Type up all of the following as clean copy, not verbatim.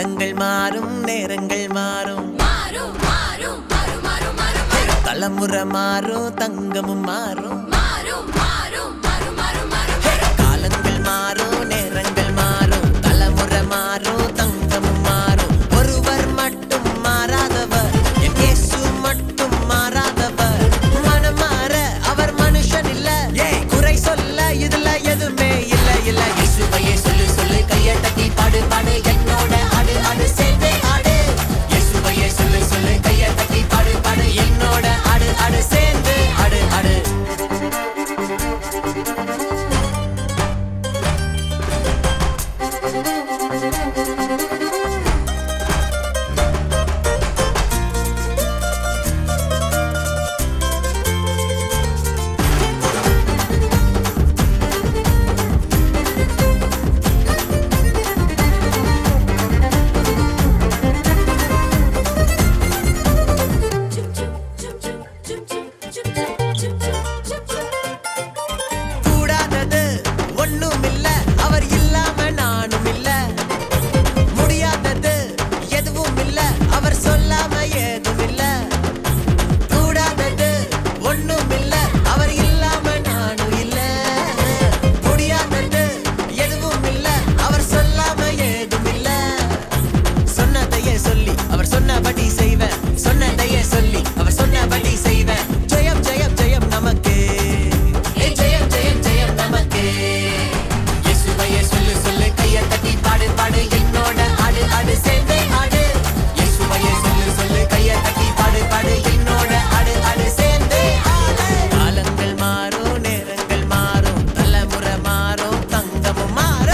காலங்கள் மாறும், நேரங்கள் மாறும், தலைமுறை மாறும், தங்கமும் மாறும். காலங்கள் மாறும், நேரங்கள் மாறும், தலைமுறை மாறும், தங்கமும் மாறும். ஒருவர் மட்டும் மாறாதவர், என் இயேசு மட்டும் மாறாதவர். மனம் மாற அவர் மனுஷன் இல்ல, குறை சொல்ல இதுல எதுவுமே இல்ல இல்ல. இயேசுவையே சொல்லு சொல்லு, கையை தட்டி பாடு பாடு, என்னோட ஆடு ஆடு சேர்ந்தே ஆடு. இயேசுவையே சொல்லு சொல்லு, கையை தட்டி பாடு பாடு, என்னோட ஆடு ஆடு சேர்ந்து ஆடு ஆடு. கூடாதது ஒண்ணும் இல்ல, அவர் இல்லாம நானும் இல்ல. முடியாதது எதுவும் இல்ல, அவர் சொல்லாம ஏதும் இல்ல. கூடாதது ஒண்ணும் இல்ல, அவர் இல்லாம நானும் இல்ல. முடியாதது எதுவும் இல்ல, அவர் சொல்லாம ஏதும் இல்ல. சொன்னதையே சொல்லி அவர் சொன்னபடி செய்வேன், சொன்னதையே சொல்லி அவர் சொன்னபடி செய்வேன். ஜெயம் ஜெயம் ஜெயம் நமக்கே, ஜெயம் ஜெயம் ஜெயம் நமக்கே. இயேசுவையே சொல்லு சொல்லு, கையை தட்டி பாடு பாடு, என்னோட ஆடு ஆடு சேர்ந்தே ஆடு. இயேசுவையே சொல்லு சொல்லு, கையை தட்டி பாடு பாடு, என்னோட ஆடு ஆடு சேர்ந்தே ஆடு. காலங்கள் மாறும், நேரங்கள் மாறும், தலைமுறை மாறும், தங்கமும் மாறும்.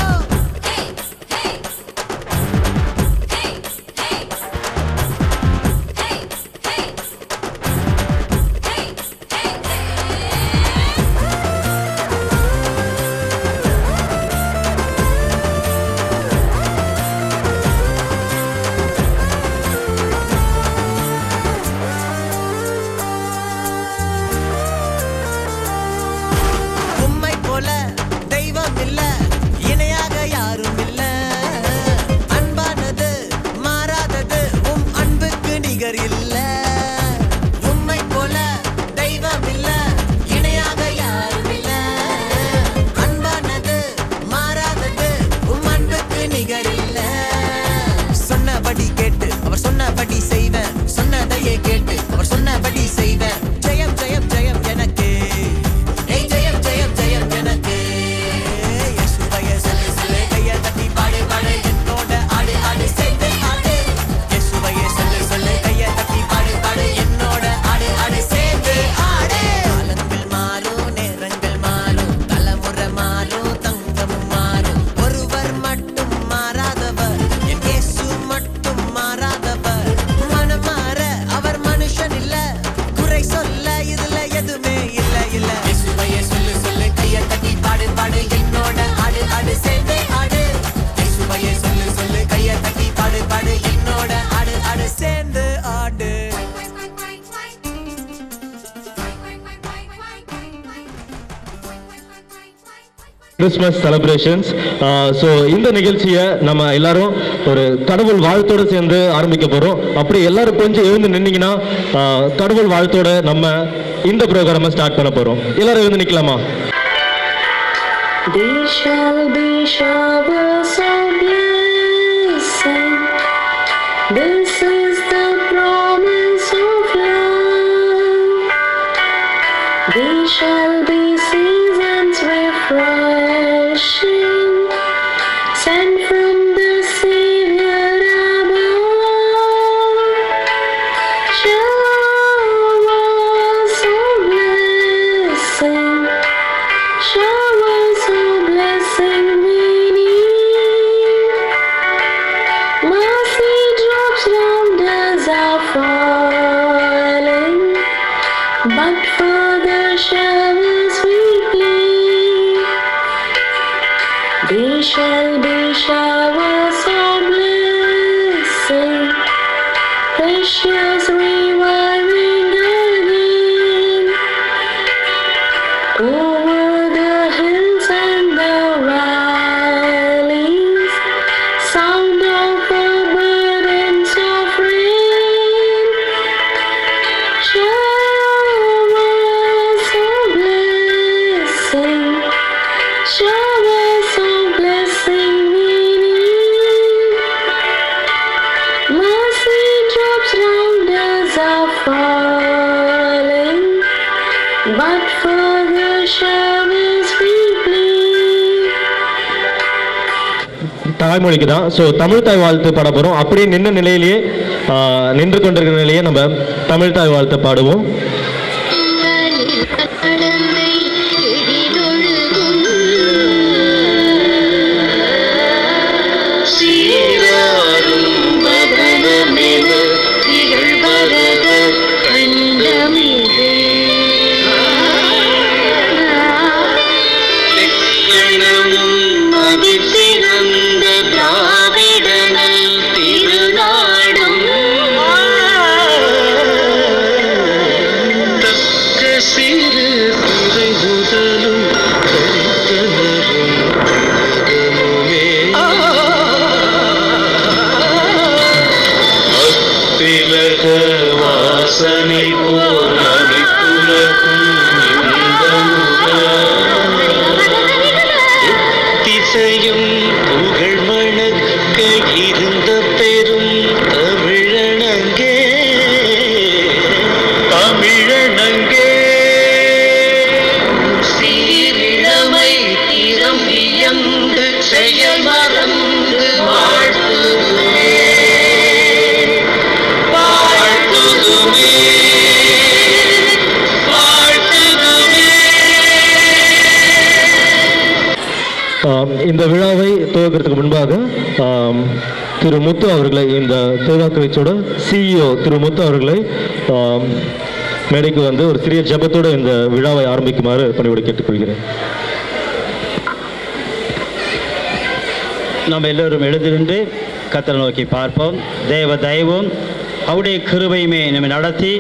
உம்மை போல தெய்வம் இல்ல, இணையாக யாரும் இல்ல. அன்பானது மாறாதது, உம் அன்புக்கு நிகர் இல்ல. உம்மை போல தெய்வம் இல்ல, இணையாக யாரும் இல்ல. அன்பானது மாறாதது, உம் அன்புக்கு நிகர் இல்ல. சொன்னபடி கேட்டு அவர் சொன்னபடி செய்வேன், சொன்னதையே கேட்டு அவர் சொன்னபடி செய்வேன். ஜெயம் ஜெயம் ஜெயம் எனக்கு, ஜெயம் ஜெயம் ஜெயம் எனக்கு. இயேசுவையே சொல்லு சொல்லு, கையை தட்டி பாடு பாடு, என்னோட ஆடு ஆடு சேர்ந்து ஆடு. இயேசுவையே சொல்லு சொல்லு, கையை தட்டி பாடு பாடு, என்னோட ஆடு ஆடு சேர்ந்து ஆடு. காலங்கள் மாறும், நேரங்கள் மாறும், தலைமுறை மாறும், தங்கமும் மாறும். ஒருவர் மட்டும் மாறாதவர், என் இயேசு மட்டும் மாறாதவர். மனம் மாற அவர் மனுஷன் இல்ல, குறை சொல்ல இதுல எதுவுமே இல்ல இல்ல. இயேசுவையே சொல்லு சொல்லு, கையை தட்டி பாடு பாடு, என்னோட ஆடு ஆடு சேர்ந்தே ஆடு. இயேசுவையே சொல்லு சொல்லு, கையை தட்டி பாடு பாடு, என்னோட ஆடு ஆடு சேர்ந்து ஆடு. Christmas celebrations. ஸோ இந்த நிகழ்ச்சியை நம்ம எல்லாரும் ஒரு கடவுள் வாழ்த்தோடு சேர்ந்து ஆரம்பிக்க போகிறோம். அப்படி எல்லாரும் கொஞ்சம் எழுந்து நின்னீங்கன்னா கடவுள் வாழ்த்தோட நம்ம இந்த ப்ரோக்ராமை ஸ்டார்ட் பண்ண போகிறோம். எல்லாரும் எழுந்து நிற்கலாமா? There shall be showers of blessing. This is the promise of love. There shall be seasons refreshing, sent from the Savior above. Showers of blessing, showers of blessing we need. Mercy drops round us are falling, but for the showers we plead. There shall be showers of blessing, precious reviving again. Over the hills and the valleys, sound of a தாய்மொழிக்கு தான். So Tamil தாய் வாழ்த்து பாட போகிறோம். அப்படியே நின்ற நிலையிலேயே நின்று கொண்டிருக்கிற நிலையே நம்ம தமிழ் தாய் வாழ்த்து பாடுவோம். இந்த விழாவை துவக்கிறதுக்கு முன்பாக திரு முத்து அவர்களை, இந்த தேவாக்கவிச்சோட CEO திரு முத்து அவர்களை மேடைக்கு வந்து ஒரு சிறிய ஜெபத்தோடு இந்த விழாவை ஆரம்பிக்குமாறு பணியோடு கேட்டுக்கொள்கிறேன். நாம் எல்லோரும் எழுந்திருந்து கர்த்தரை நோக்கி பார்ப்போம். தேவ தயவும் அவருடைய கிருபையுமே நம்மை நடத்தி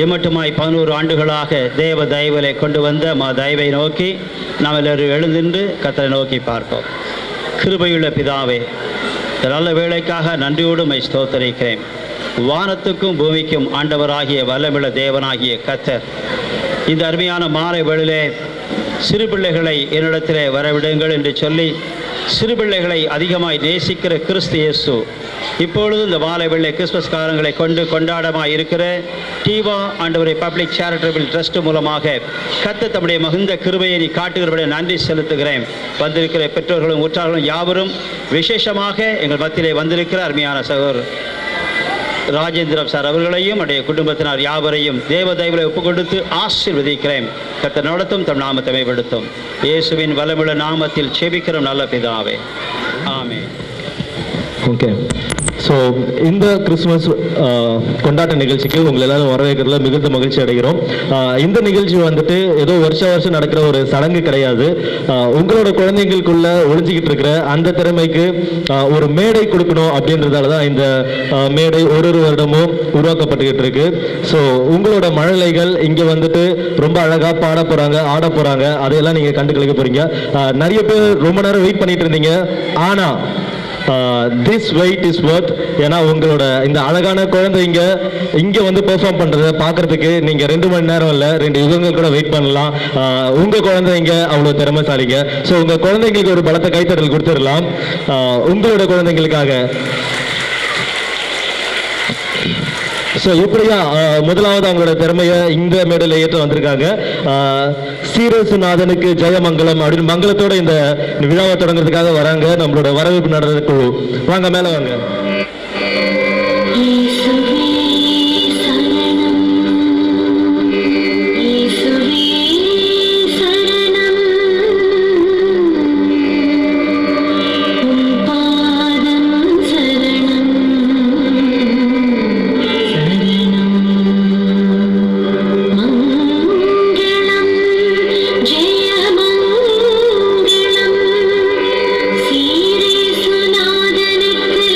இம்மட்டுமாய் 11 ஆண்டுகளாக தேவ தயவிலை கொண்டு வந்த தயவை நோக்கி நாம் எல்லோரும் எழுந்திருந்து கர்த்தரை நோக்கி பார்ப்போம். கிருபையுள்ள பிதாவே, இந்த நல்ல வேளைக்காக நன்றியோடு மை ஸ்தோத்தரிக்கிறேன். வானத்துக்கும் பூமிக்கும் ஆண்டவராகிய வல்லமுள்ள தேவனாகிய கர்த்தர், இந்த அருமையான மாலை வேளையிலே சிறு பிள்ளைகளை என்னிடத்திலே வரவிடுங்கள் என்று சொல்லி சிறு பிள்ளைகளை அதிகமாய் நேசிக்கிற கிறிஸ்து இயேசு இப்பொழுது இந்த மாலை வேளை கிறிஸ்மஸ் காலங்களை கொண்டாடமாய் இருக்கிற டீவா ஆண்டவரை பப்ளிக் சேரிட்டபிள் ட்ரஸ்ட் மூலமாக கர்த்தர் தம்முடைய மகிழ்ந்த கிருபையை நீ காட்டுகிறபடி நன்றி செலுத்துகிறேன். வந்திருக்கிற பெற்றோர்களும் உற்றார்களும் யாவரும், விசேஷமாக எங்கள் மத்தியிலே வந்திருக்கிற அருமையான சகோதரர் ராஜேந்திரம் சார் அவர்களையும் அவருடைய குடும்பத்தினர் யாவரையும் தேவ தயவுகளை ஒப்புக் கொடுத்து ஆசீர்வதிக்கிறேன். கர்த்தர் நடத்தும் தம் நாமத்தை மேம்படுத்தும். இயேசுவின் வல்லமுள்ள நாமத்தில் செபிக்கிற நல்ல பிதாவே, ஆமென். ஓகே, ஸோ இந்த கிறிஸ்மஸ் கொண்டாட்ட நிகழ்ச்சிக்கு உங்களை எல்லாரும் வரவேற்கிறதுல மிகுந்த மகிழ்ச்சி அடைகிறோம். இந்த நிகழ்ச்சி வந்துட்டு ஏதோ வருஷம் நடக்கிற ஒரு சடங்கு கிடையாது. உங்களோட குழந்தைங்களுக்குள்ள ஒழிஞ்சிக்கிட்டு இருக்கிற அந்த திறமைக்கு ஒரு மேடை கொடுக்கணும் அப்படின்றதால தான் இந்த மேடை ஒரு வருடமும் உருவாக்கப்பட்டுக்கிட்டு இருக்கு. ஸோ உங்களோட மழலைகள் இங்கே வந்துட்டு ரொம்ப அழகாக பாட போகிறாங்க, ஆட போகிறாங்க. அதையெல்லாம் நீங்கள் கண்டு கழிக்க போகிறீங்க. நிறைய பேர் ரொம்ப நேரம் வெயிட் பண்ணிட்டு இருந்தீங்க. ஆனால் திஸ் வெயிட் இஸ் ஒர்த். ஏன்னா உங்களோட இந்த அழகான குழந்தைங்க இங்கே வந்து பெர்ஃபார்ம் பண்ணுறதை பார்க்கறதுக்கு நீங்கள் 2 மணி நேரம் இல்லை 2 யுகங்கள் கூட வெயிட் பண்ணலாம். உங்கள் குழந்தைங்க அவ்வளோ திறமைசாலிங்க. ஸோ உங்கள் குழந்தைங்களுக்கு ஒரு பலத்த கைத்தட்டல் கொடுத்துடலாம். உங்களோட குழந்தைங்களுக்காக. ஸோ இப்படியா முதலாவது அவங்களோட திறமையை இந்த மேடையில் ஏற்ற வந்திருக்காங்க. சீரசுநாதனுக்கு ஜெயமங்கலம் அப்படின்னு மங்களத்தோட இந்த விழாவை தொடங்குறதுக்காக வராங்க நம்மளோட வரவேற்பு நடந்த குழு. வாங்க, மேலே வாங்க. சீரேசுநாதனுக்கு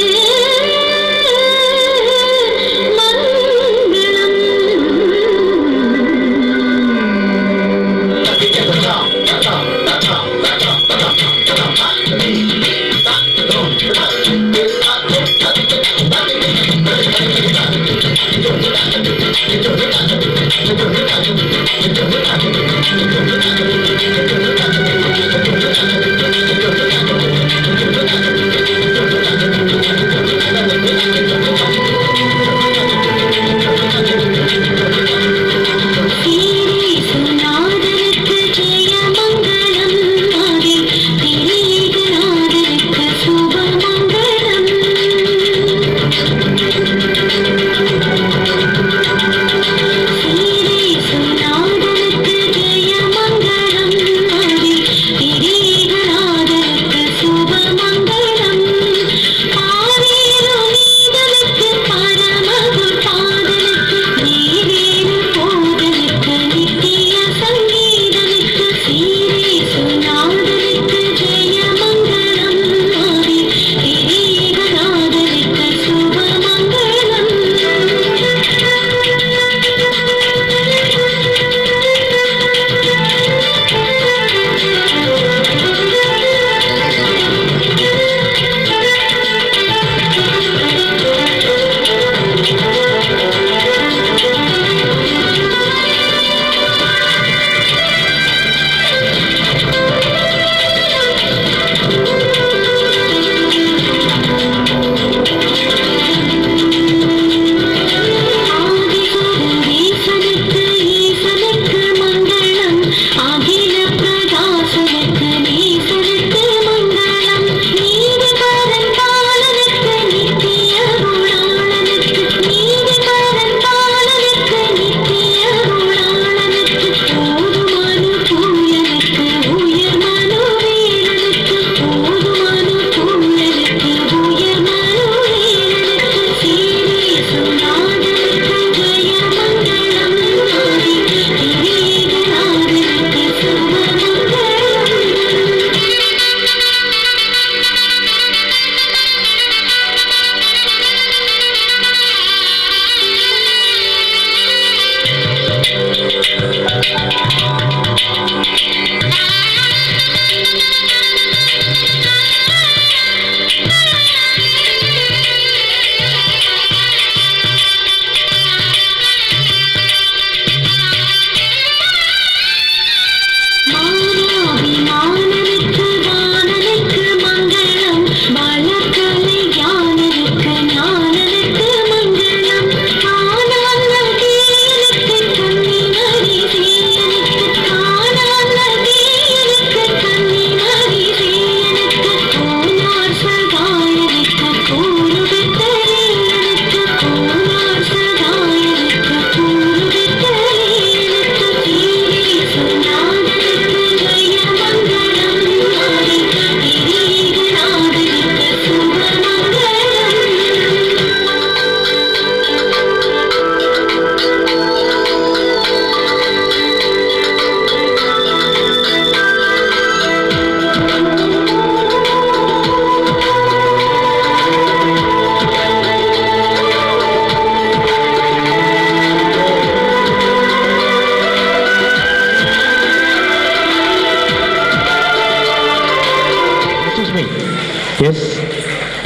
எஸ்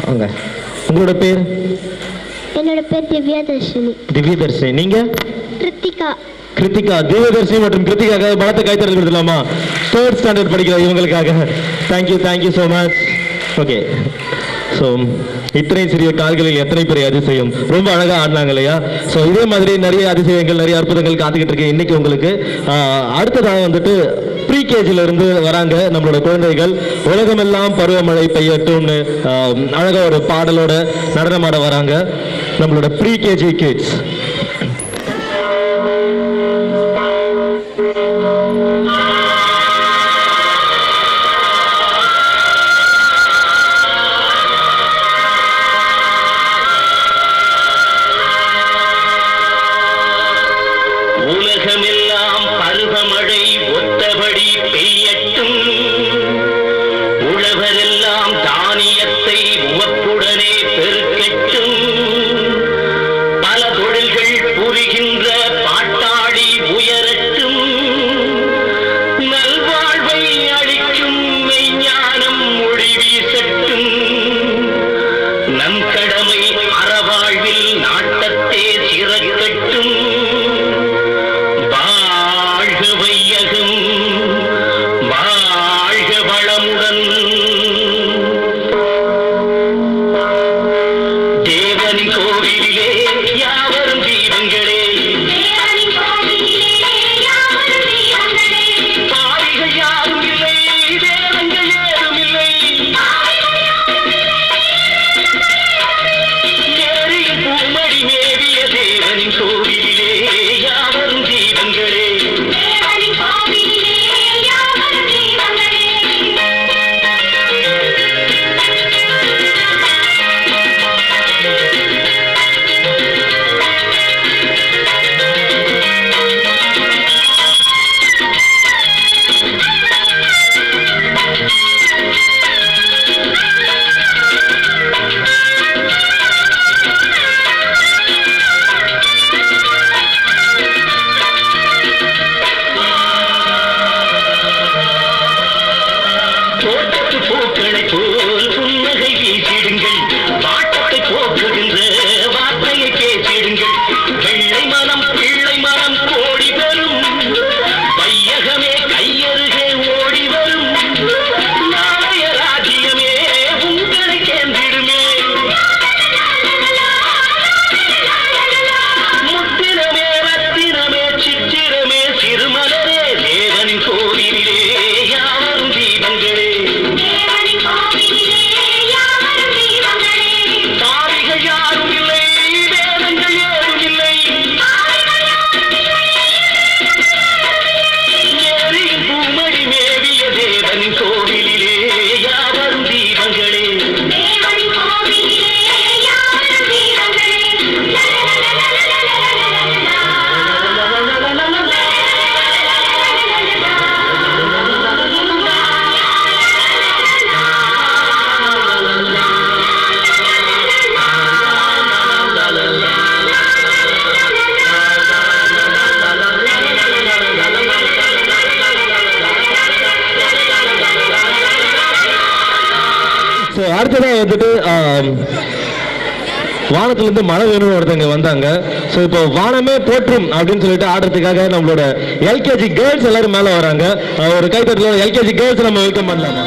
வாங்க. உங்களோட பேர்? என்னோட பேர் திவ்யாதர்ஷினி. திவ்யதர்ஷினி. நீங்க? கிருத்திகா. கிருத்திகா. திவ்யதர்ஷினி மற்றும் கிருத்திகாக பலத்த கைத்தறி கொடுத்துலாமா? 3rd ஸ்டாண்டர்ட் படிக்கிற இவங்களுக்காக. Thank you so much. Okay, so இத்தனை சிறிய கால்களில் எத்தனை பெரிய அதிசயம். ரொம்ப அழகாக ஆடினாங்க இல்லையா? ஸோ இதே மாதிரி நிறைய அதிசயங்கள், நிறைய அற்புதங்கள் காத்துக்கிட்டு இருக்கு இன்னைக்கு உங்களுக்கு. அடுத்ததாக வந்துட்டு ப்ரீகேஜில இருந்து வராங்க நம்மளோட குழந்தைகள். உலகமெல்லாம் பருவமழை பெய்யட்டும்னு அழகாக ஒரு பாடலோட நடனமாட வராங்க நம்மளோட ப்ரீகேஜி கிட்ஸ். உலகமெல்லாம் பருவமழை ஒத்தபடி பெய்யட்டும், உழவரெல்லாம் தானியத்தை உவப்புடனே பெருக்கட்டும், பல தொழில்கள் புரிகின்ற பாட்டாளி உயரட்டும், நல்வாழ்வை அளிக்கும் மெய்ஞானம் மொழி வீசட்டும், நம் கடமை அறவாழ்வில் நாட்டத்தே சிறக்கட்டும், வையகம் வாழ்க வளமுடன். தேவனின் கோவிலிலே யாவரும் தீபங்களே, பாவிகள் யாரும் இல்லை, தேவங்கள் ஏதும் இல்லை, ஏரியின் பூமடி மேவிய தேவனின் கோவிலிலே யாவரும் தீபங்களே. தோட்டத்து பூக்களை போல் புன்னகை வீசிடுங்கள், வாட்டத்தை போக்குகின்ற வார்த்தையை பேசிடுங்கள், வெள்ளை மனம் பிள்ளை மனம் கோடி வரும், வையகமே கையருகே ஓடி வரும், நாளைய ராஜ்யமே உங்களை சேர்ந்திடுமே, முத்திரமே ரத்தினமே சித்திரமே சிறுமலரே தேவனின் கோவிலிலே யாவரும் தீபங்களே. பாவிகள் யாரும் இல்லை, வேதங்கள் ஏதும் இல்லை, ஏரியின் பூமடி மேவிய தேவனின் கோவிலிலே யாவரும் தீபங்களே. ஸோ அடுத்ததாக வந்துட்டு வானத்திலிருந்து மழை வேணும்னு ஒருத்தவங்க வந்தாங்க. ஸோ இப்போ வானமே போற்றும் அப்படின்னு சொல்லிட்டு ஆடுறதுக்காக நம்மளோட எல்கேஜி கேர்ள்ஸ் எல்லாரும் மேலே வராங்க. ஒரு கைத்தட்டலோட எல்கேஜி கேர்ள்ஸ் நம்ம வெல்கம் பண்ணலாமா?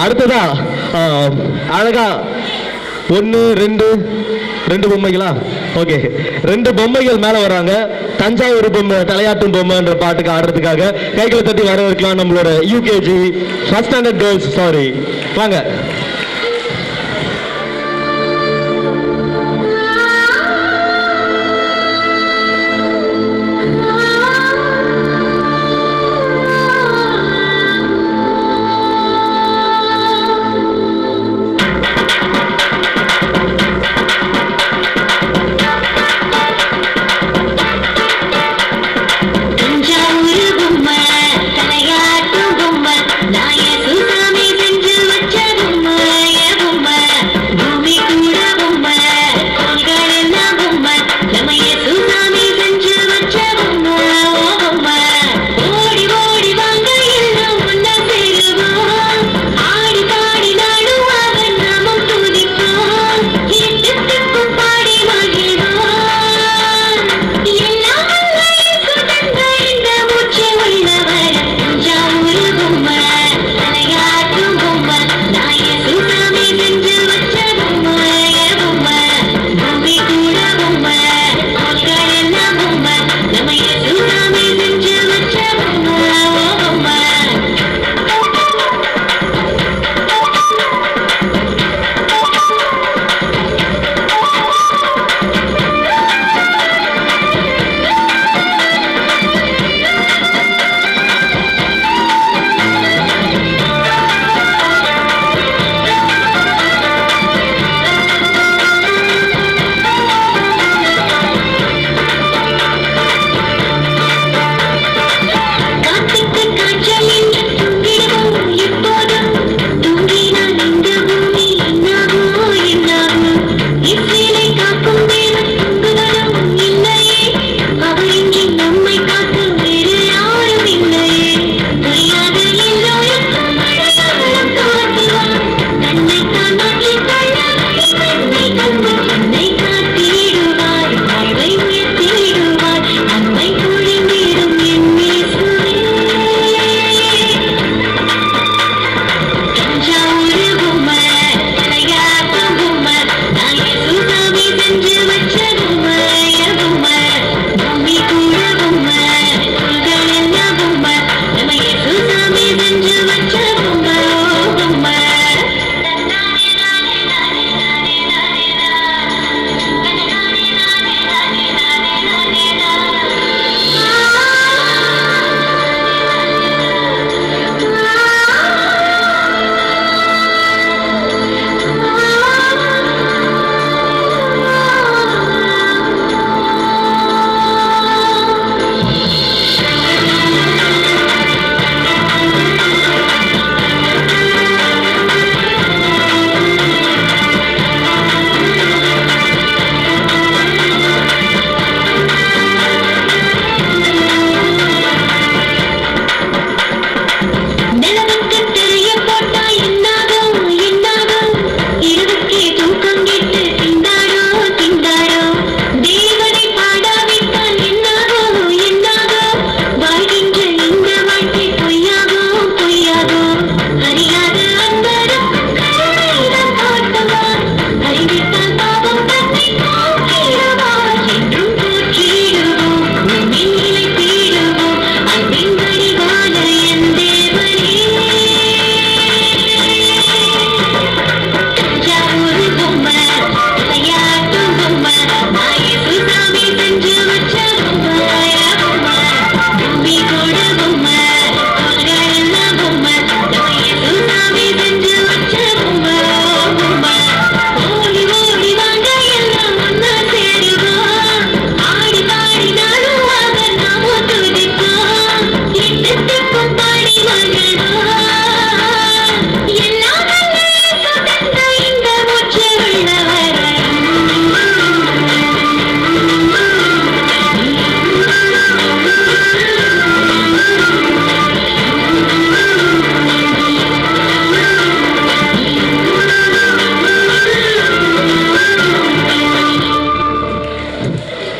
அடுத்ததா அழகா ஒன்று ரெண்டு பொம்மைகளா? ஓகே, 2 பொம்மைகள் மேல வராங்க. தஞ்சாவூர் பொம்மை, தலையாட்டும் பொம்மைன்ற பாட்டுக்கு ஆடுறதுக்காக கைகளை தட்டி வரவேற்கலாம் நம்மளோட UKG first standard girls. Sorry, வாங்க. தலையாட்டும் பொம்மை, நாய சுசாமி செஞ்சு வச்ச பொம்மை.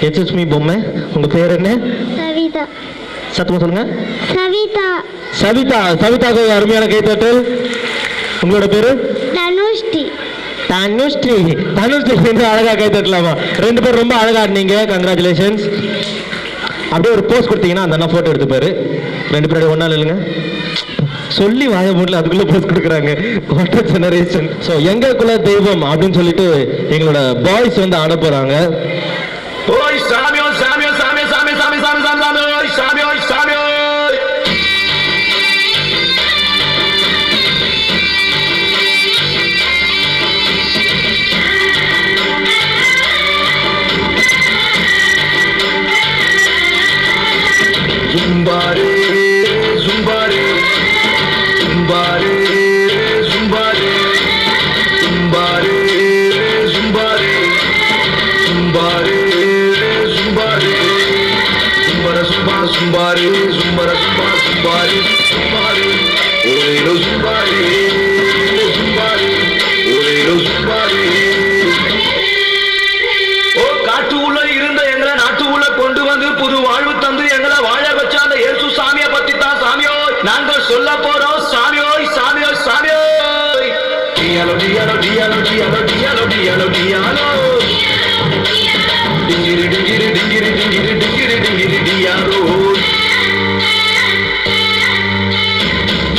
HSMI பொம்மை. உங்க பேர் என்ன? சவிதா. சத்தமா சொல்லுங்க. சவிதா. சவிதா. சவிதாக்கு அருமையான கைத்தட்டல். உங்களோட பேரு? தனுஷ்டி. தனுஷ்ரீ. தனுஷ்ரீ அழகா கைத்தட்டலாமா? 2 பேரும் ரொம்ப அழகா ஆடினீங்க. கங்க்ராச்சுலேஷன்ஸ். அப்படியே ஒரு போஸ் கொடுத்தீங்கன்னா அந்த அண்ணா போட்டோ எடுத்துப்பாரு. 2 பேரும் ஒன்னா இல்லைங்க சொல்லி வாழ முடியல, அதுக்குள்ள போஸ் கொடுக்குறாங்க. Water generation. ஸோ எங்க குல தெய்வம் அப்படின்னு சொல்லிட்டு எங்களோட பாய்ஸ் வந்து ஆட போறாங்க. ஓய் சாமியோ சாமியோ சாமி சாமி சாமி சாமி சாமி சாமி ஓய் சாமியோ சாமியோ Zumbare, zumbare, zumbare, zumbare, zumbare, zumbare, zumbare, zumbare, zumbara zumba zumbare, zumbara zumba zumbare, zumbare, orelo zumbare, zumbare, orelo zumbare. ஓ காட்டு உள்ள இருந்த எங்களை நாட்டு உள்ள கொண்டு வந்து புது வாழ்வு தந்து எங்களை வாழ வச்ச அந்த இயேசு சாமியை பத்தி தான் சாமியோ நாங்கள் சொல்ல போறோம். சாமியோய் சாமியோய் சாமியோய் டியாலோ டியாலோ டியாலோ டியாலோ டியாலோ டியாலோ டியாலோ டிங்கிரி டிங்கிரி டிங்கிரி டிங்கிரி டிங்கிரி டிங்கிரி டியாலோ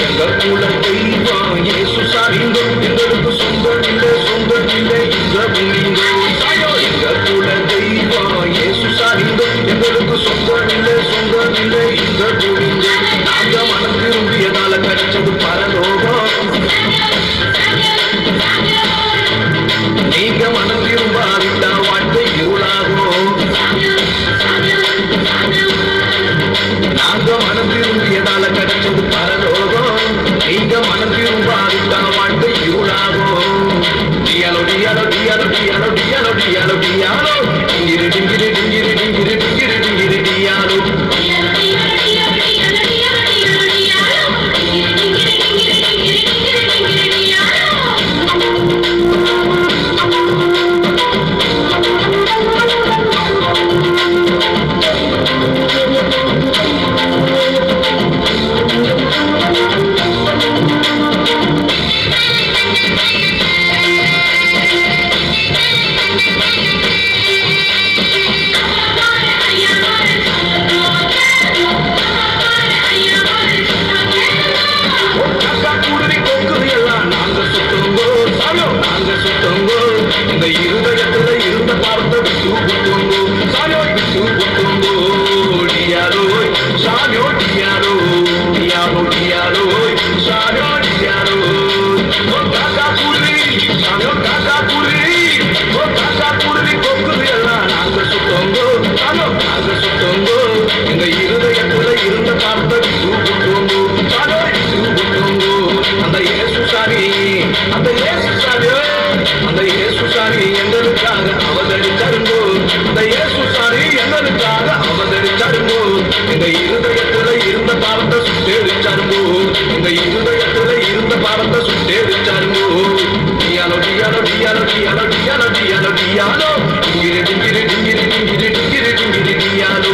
எங்கள் குல தெய்வம் இயேசு சாமிங்கோ எங்களுக்கு சொந்தம் இல்லை இந்த பூமிங்கோ. எங்கள் குல தெய்வம் இயேசு சாமிங்கோ எங்களுக்கு சொந்தம் இல்லை இந்த பூமிங்கோ. நாங்க மனம் திரும்பியதால கிடைச்சது பரலோகம். நீங்க மனம் திரும்பாவிட்டா வாழ்க்கை இருளாகும். நாங்க மனம் திரும்பியதால கிடைச்சது பரலோகம். நீங்க மனம் திரும்பாவிட்டா வாழ்க்கை இருளாகும். டியாலோ டியாலோ டியாலோ டியாலோ டியாலோ டியாலோ டியாலோ டிங்கிரி டிங்கிரி டிங்கிரி டிங்கிரி டிங்கிரி டிங்கிரி டியாலோ இந்த இருதயத்துல இருந்த பாரத்தை விட்டு புட்டுங்கோ சாமியோ விட்டு புட்டுங்கோ. டியாலோ சாமியோ டியாலோ டியாலோ டியாலோ சாமியோ டியாலோ காக்கா குருவி சாமியோ காக்கா குருவி காக்கா குருவி கொக்குது எல்லாம் நாங்க சுத்தங்கோ சாமியோ நாங்க சுத்தங்கோ. இந்த இருதயத்துல இருந்த பாரத்தை விட்டு புட்டுங்கோ சாமியோ விட்டு புட்டுங்கோ. அந்த இயேசு சாமி அந்த இயேசு சாமியோ அந்த இயேசு சாமி எங்களுக்காக அவதரித்தாருங்கோ. அந்த இயேசு சாமி எங்களுக்காக அவதரித்தாருங்கோ. இந்த இருதயத்துல இருந்த பாவத்தை சுட்டெரிச்சாருங்கோ. இந்த இருதயத்துல இருந்த பாவத்தை சுட்டெரிச்சாருங்கோ. டியாலோ டியாலோ டியாலோ டியாலோ டியாலோ டியாலோ டியாலோ டிங்கிரி டிங்கிரி டிங்கிரி டிங்கிரி டிங்கிரி டிங்கிரி டியாலோ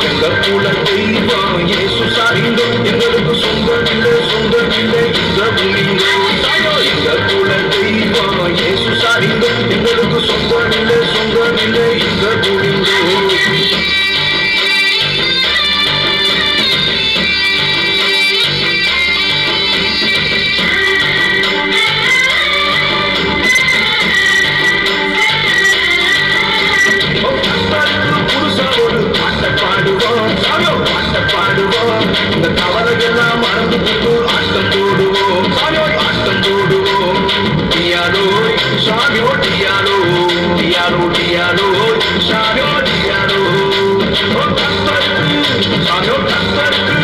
எங்கள் குல தெய்வம் இயேசு சாமிங்கோ எங்களுக்கு சொந்தம் இல்லை இந்த பூமிங்கோ. எங்கள் குல தெய்வம் இயேசு சாமிங்கோ எங்களுக்கு சொந்தம் இல்லை இந்த பூமிங்கோ. புருஷாவோடு பாட்ட பாடுவோம் சாமியோ பாட்ட பாடுவோம். இந்த கவலையெல்லாம் மறந்து போட்டு ஆட்டம் போடுவோம் சாமியோ ஆட்டம் போடுவோம். டியாலோ சாமியோ டியாலோ டியாலோ டியாலோ சாமியோ டியாலோ கத்தருக்கு சாமியோ கத்தருக்கு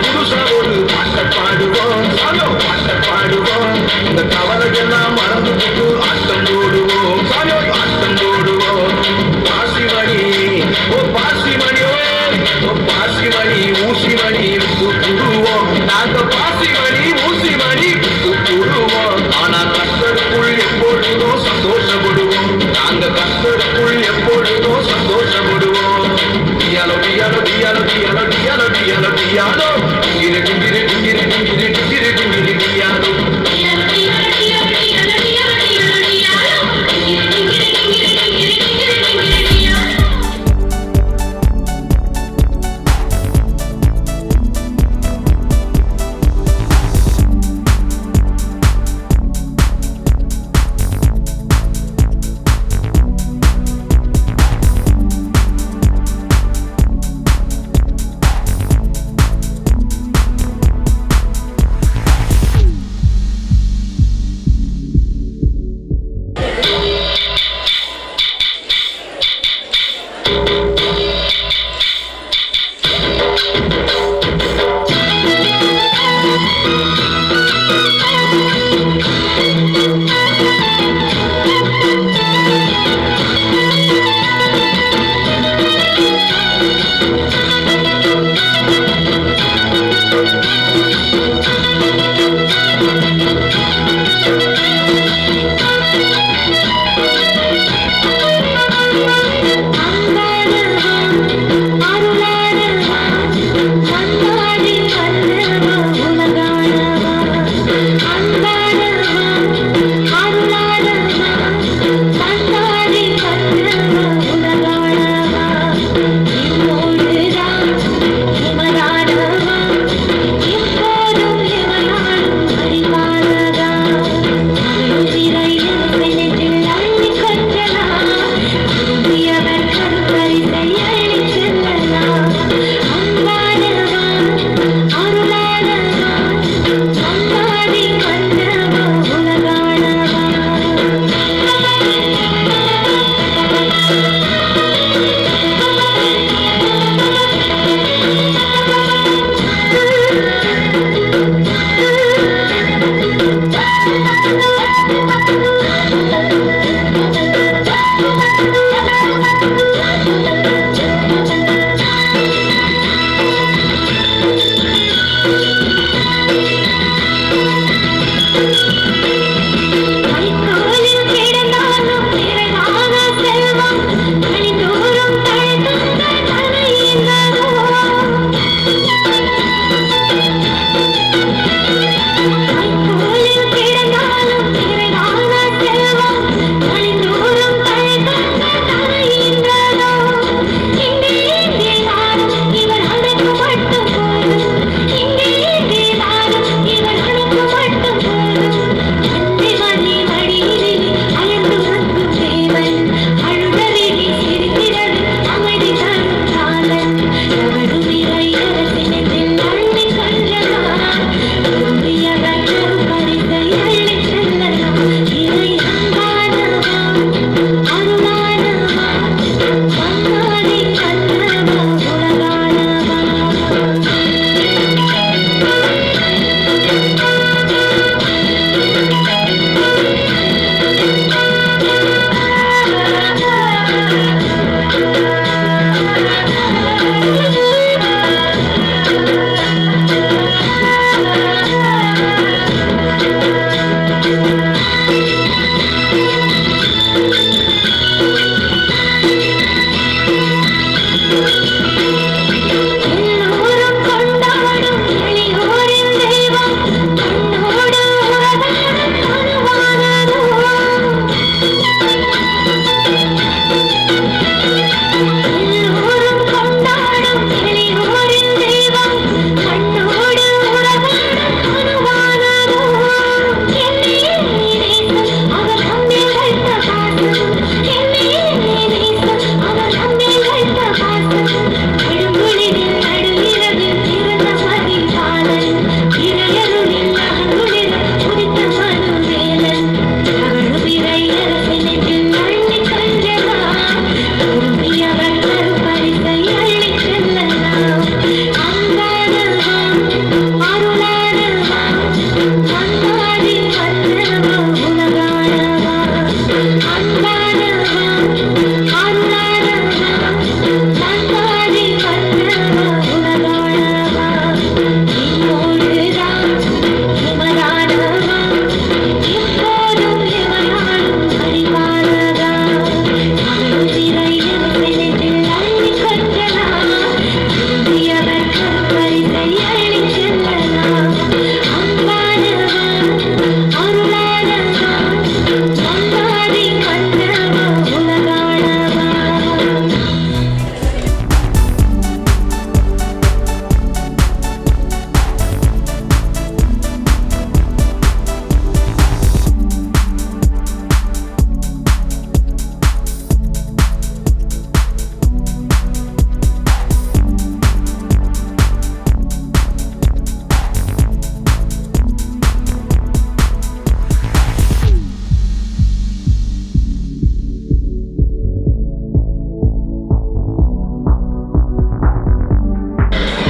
புருஷாவோடு பாட்ட பாடுவோம் சாமியோ பாட்ட பாடுவோம். இந்த கவலையெல்லாம் மறந்து போட்டு ஆட்டம் போடுவோம் சாமியோ ஆட்டம் போடுவோம். பாசிமணி ஓ பாசிமணியோ பாசிமணி ஊசிமணி புடுவோம் நாங்க பாசிமணி ஊசிமணி டியாரோ டிங்கிரி டிங்கிரி டிங்கிரி டிங்கிரி டிங்கிரி டிங்கிரி டியாரோ அருளான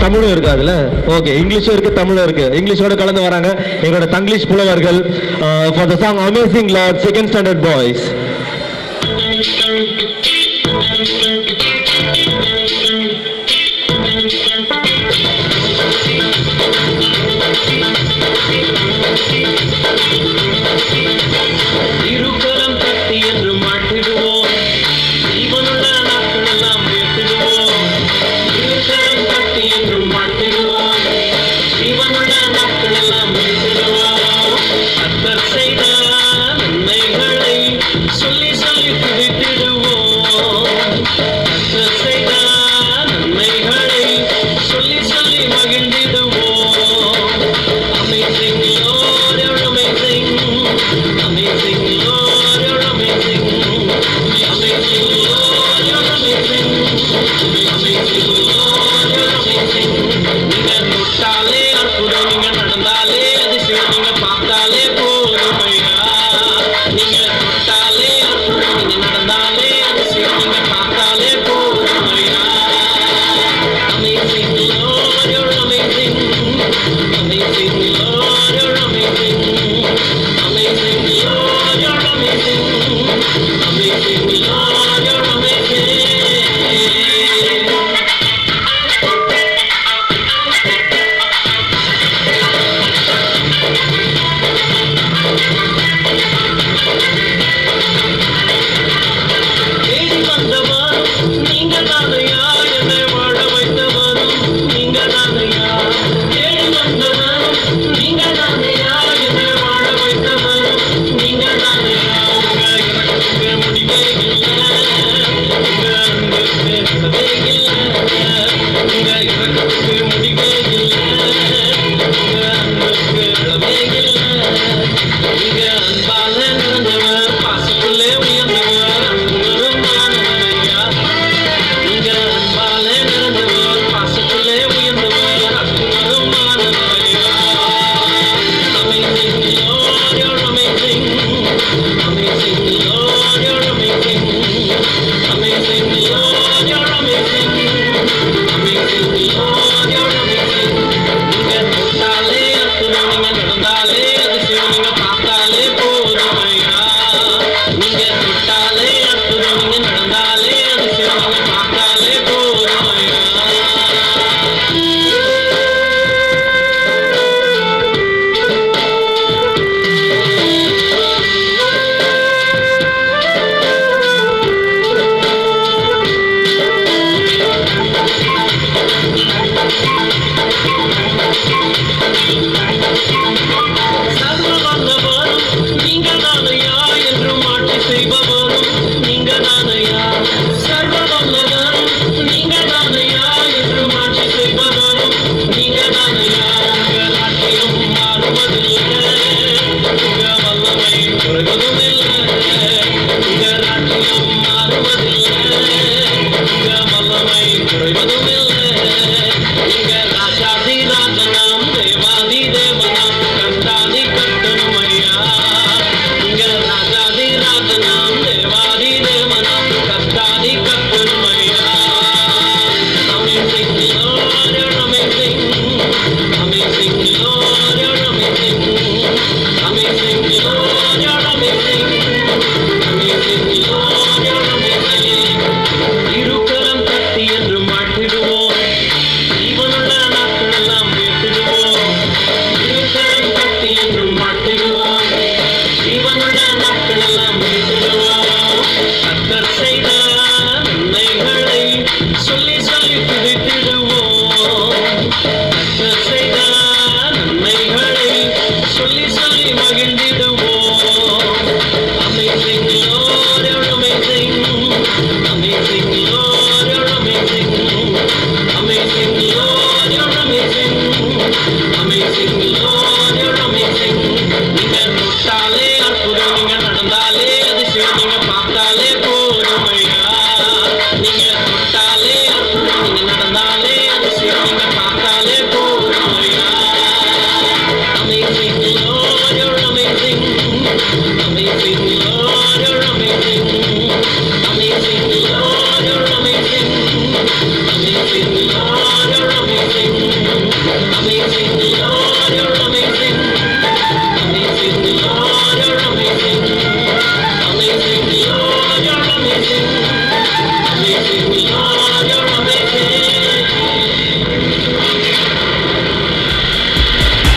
தமிழும் இருக்கு அதுல. ஓகே, இங்கிலீஷும் இருக்கு, தமிழும் இருக்கு. இங்கிலீஷோட கலந்து வராங்க எங்களோட தங்கிலீஷ் புலவர்கள். For the song amazing lord, second standard boys. இருகரம் தட்டி என்று மாட்டிடுவோம், ஜீவனுள்ள நாட்கள் எல்லாம் உயர்த்திடுவோம். இருகரம் தட்டி என்று மாட்டிடுவோம், ஜீவனுள்ள நாட்கள் எல்லாம் உயர்த்திடுவோம். கர்த்தர் செய்த நன்மைகளை சொல்லி சொல்லி துதித்திடுவோம். கர்த்தர் செய்த நன்மைகளை சொல்லி சொல்லி மகிழ்ந்திடுவோம். Amazing Lord, you're amazing. Amazing Lord, you're amazing. Amazing Lord, you're amazing. Amazing Lord, you're amazing. நீங்க தொட்டாலே அற்புதம், நீங்க நடந்தாலே அதிசயம், நீங்க பார்த்தாலே போதுமையா. நீங்க தொட்டாலே அற்புதம், நீங்க நடந்தாலே அதிசயம், நீங்க பார்த்தாலே போதுமையா. Amazing Lord, you're amazing. Amazing Lord, you're amazing. Amazing Lord, you're amazing. Amazing Lord, you're amazing. தேடி வந்தவரும் நீங்க தானையா, என்னை வாழ வைத்தவரும் நீங்க தானையா. தேடி வந்தவரும் நீங்க தானையா, என்னை வாழ வைத்தவரும் நீங்க தானையா. உங்க இறக்கத்துக்கு முடிவே இல்லை, உங்க அன்புக்கு அளவே இல்லை. உங்க இறக்கத்துக்கு முடிவே இல்லை, உங்க அன்புக்கு அளவே இல்லை. நீங்க அன்பால நிறைந்தவர், பாசத்திலே உயர்ந்தவர், அன்பும் மாணவனையா. நீங்க அன்பால நிறைந்தவர், பாசத்திலே உயர்ந்தவர், அன்பும் மாணவனையா. Amazing Lord, you're amazing. Amazing Lord, you're amazing. Amazing Lord, you're amazing. Amazing Lord, you're amazing. நீங்க தொட்டாலே அற்புதம், நீங்க நடந்தாலே அதிசயம், நீங்க பார்த்தாலே போதுமையா. நீங்க தொட்டாலே அற்புதம், நீங்க நடந்தாலே அதிசயம், நீங்க பார்த்தாலே போதுமையா. சர்வ வல்லவரும் நீங்க தானையா, என்றும் ஆட்சி செய்பவரும் நீங்க தானையா. சர்வ வல்லவரும் நீங்க தானையா, என்றும் ஆட்சி செய்பவரும் நீங்க தானையா. உங்க நாட்டியம் மாறுவதில்லை, உங்க வல்லமை குறைவதும் இல்லை. உங்க நாட்டியம் மாறுவதில்லை, உங்க வல்லமை குறைவதும் இல்லை. நீங்க ராஜாதி ராஜனாம், தேவாதி தேவனாம், கர்த்தாதி கர்த்தனுமையா. நீங்க ராஜாதி ராஜனாம், தேவாதி தேவனாம், கர்த்தாதி கர்த்தனுமையா. Amazing Lord, you're amazing. Amazing Lord, you're amazing. Amazing Lord, you're amazing. Amazing Lord, you're amazing. இருகரம் தட்டி என்று மாட்டிடுவோம், ஜீவனுள்ள நாட்கள் எல்லாம் உயர்த்திடுவோம். இருகரம் தட்டி என்று மாட்டிடுவோம், ஜீவனுள்ள நாட்கள் எல்லாம் உயர்த்திடுவோம். கர்த்தர் செய்த நன்மைகளை சொல்லி சொல்லி துதித்திடுவோம். கர்த்தர் செய்த நன்மைகளை சொல்லி சொல்லி மகிழ்ந்திடுவோம். Amazing Lord, you're amazing. Amazing Lord, you're amazing. Amazing Lord, you're amazing. Amazing Lord, you're amazing. நீங்க தொட்டாலே அற்புதம், நீங்க நடந்தாலே அதிசயம், நீங்க பார்த்தாலே போதுமையா. நீங்க தொட்டாலே அற்புதம், நீங்க நடந்தாலே அதிசயம், நீங்க பார்த்தாலே போதுமையா. Amazing Lord, you're amazing. Amazing Lord, you're amazing. Amazing Lord, you're amazing. Amazing Lord, you're amazing.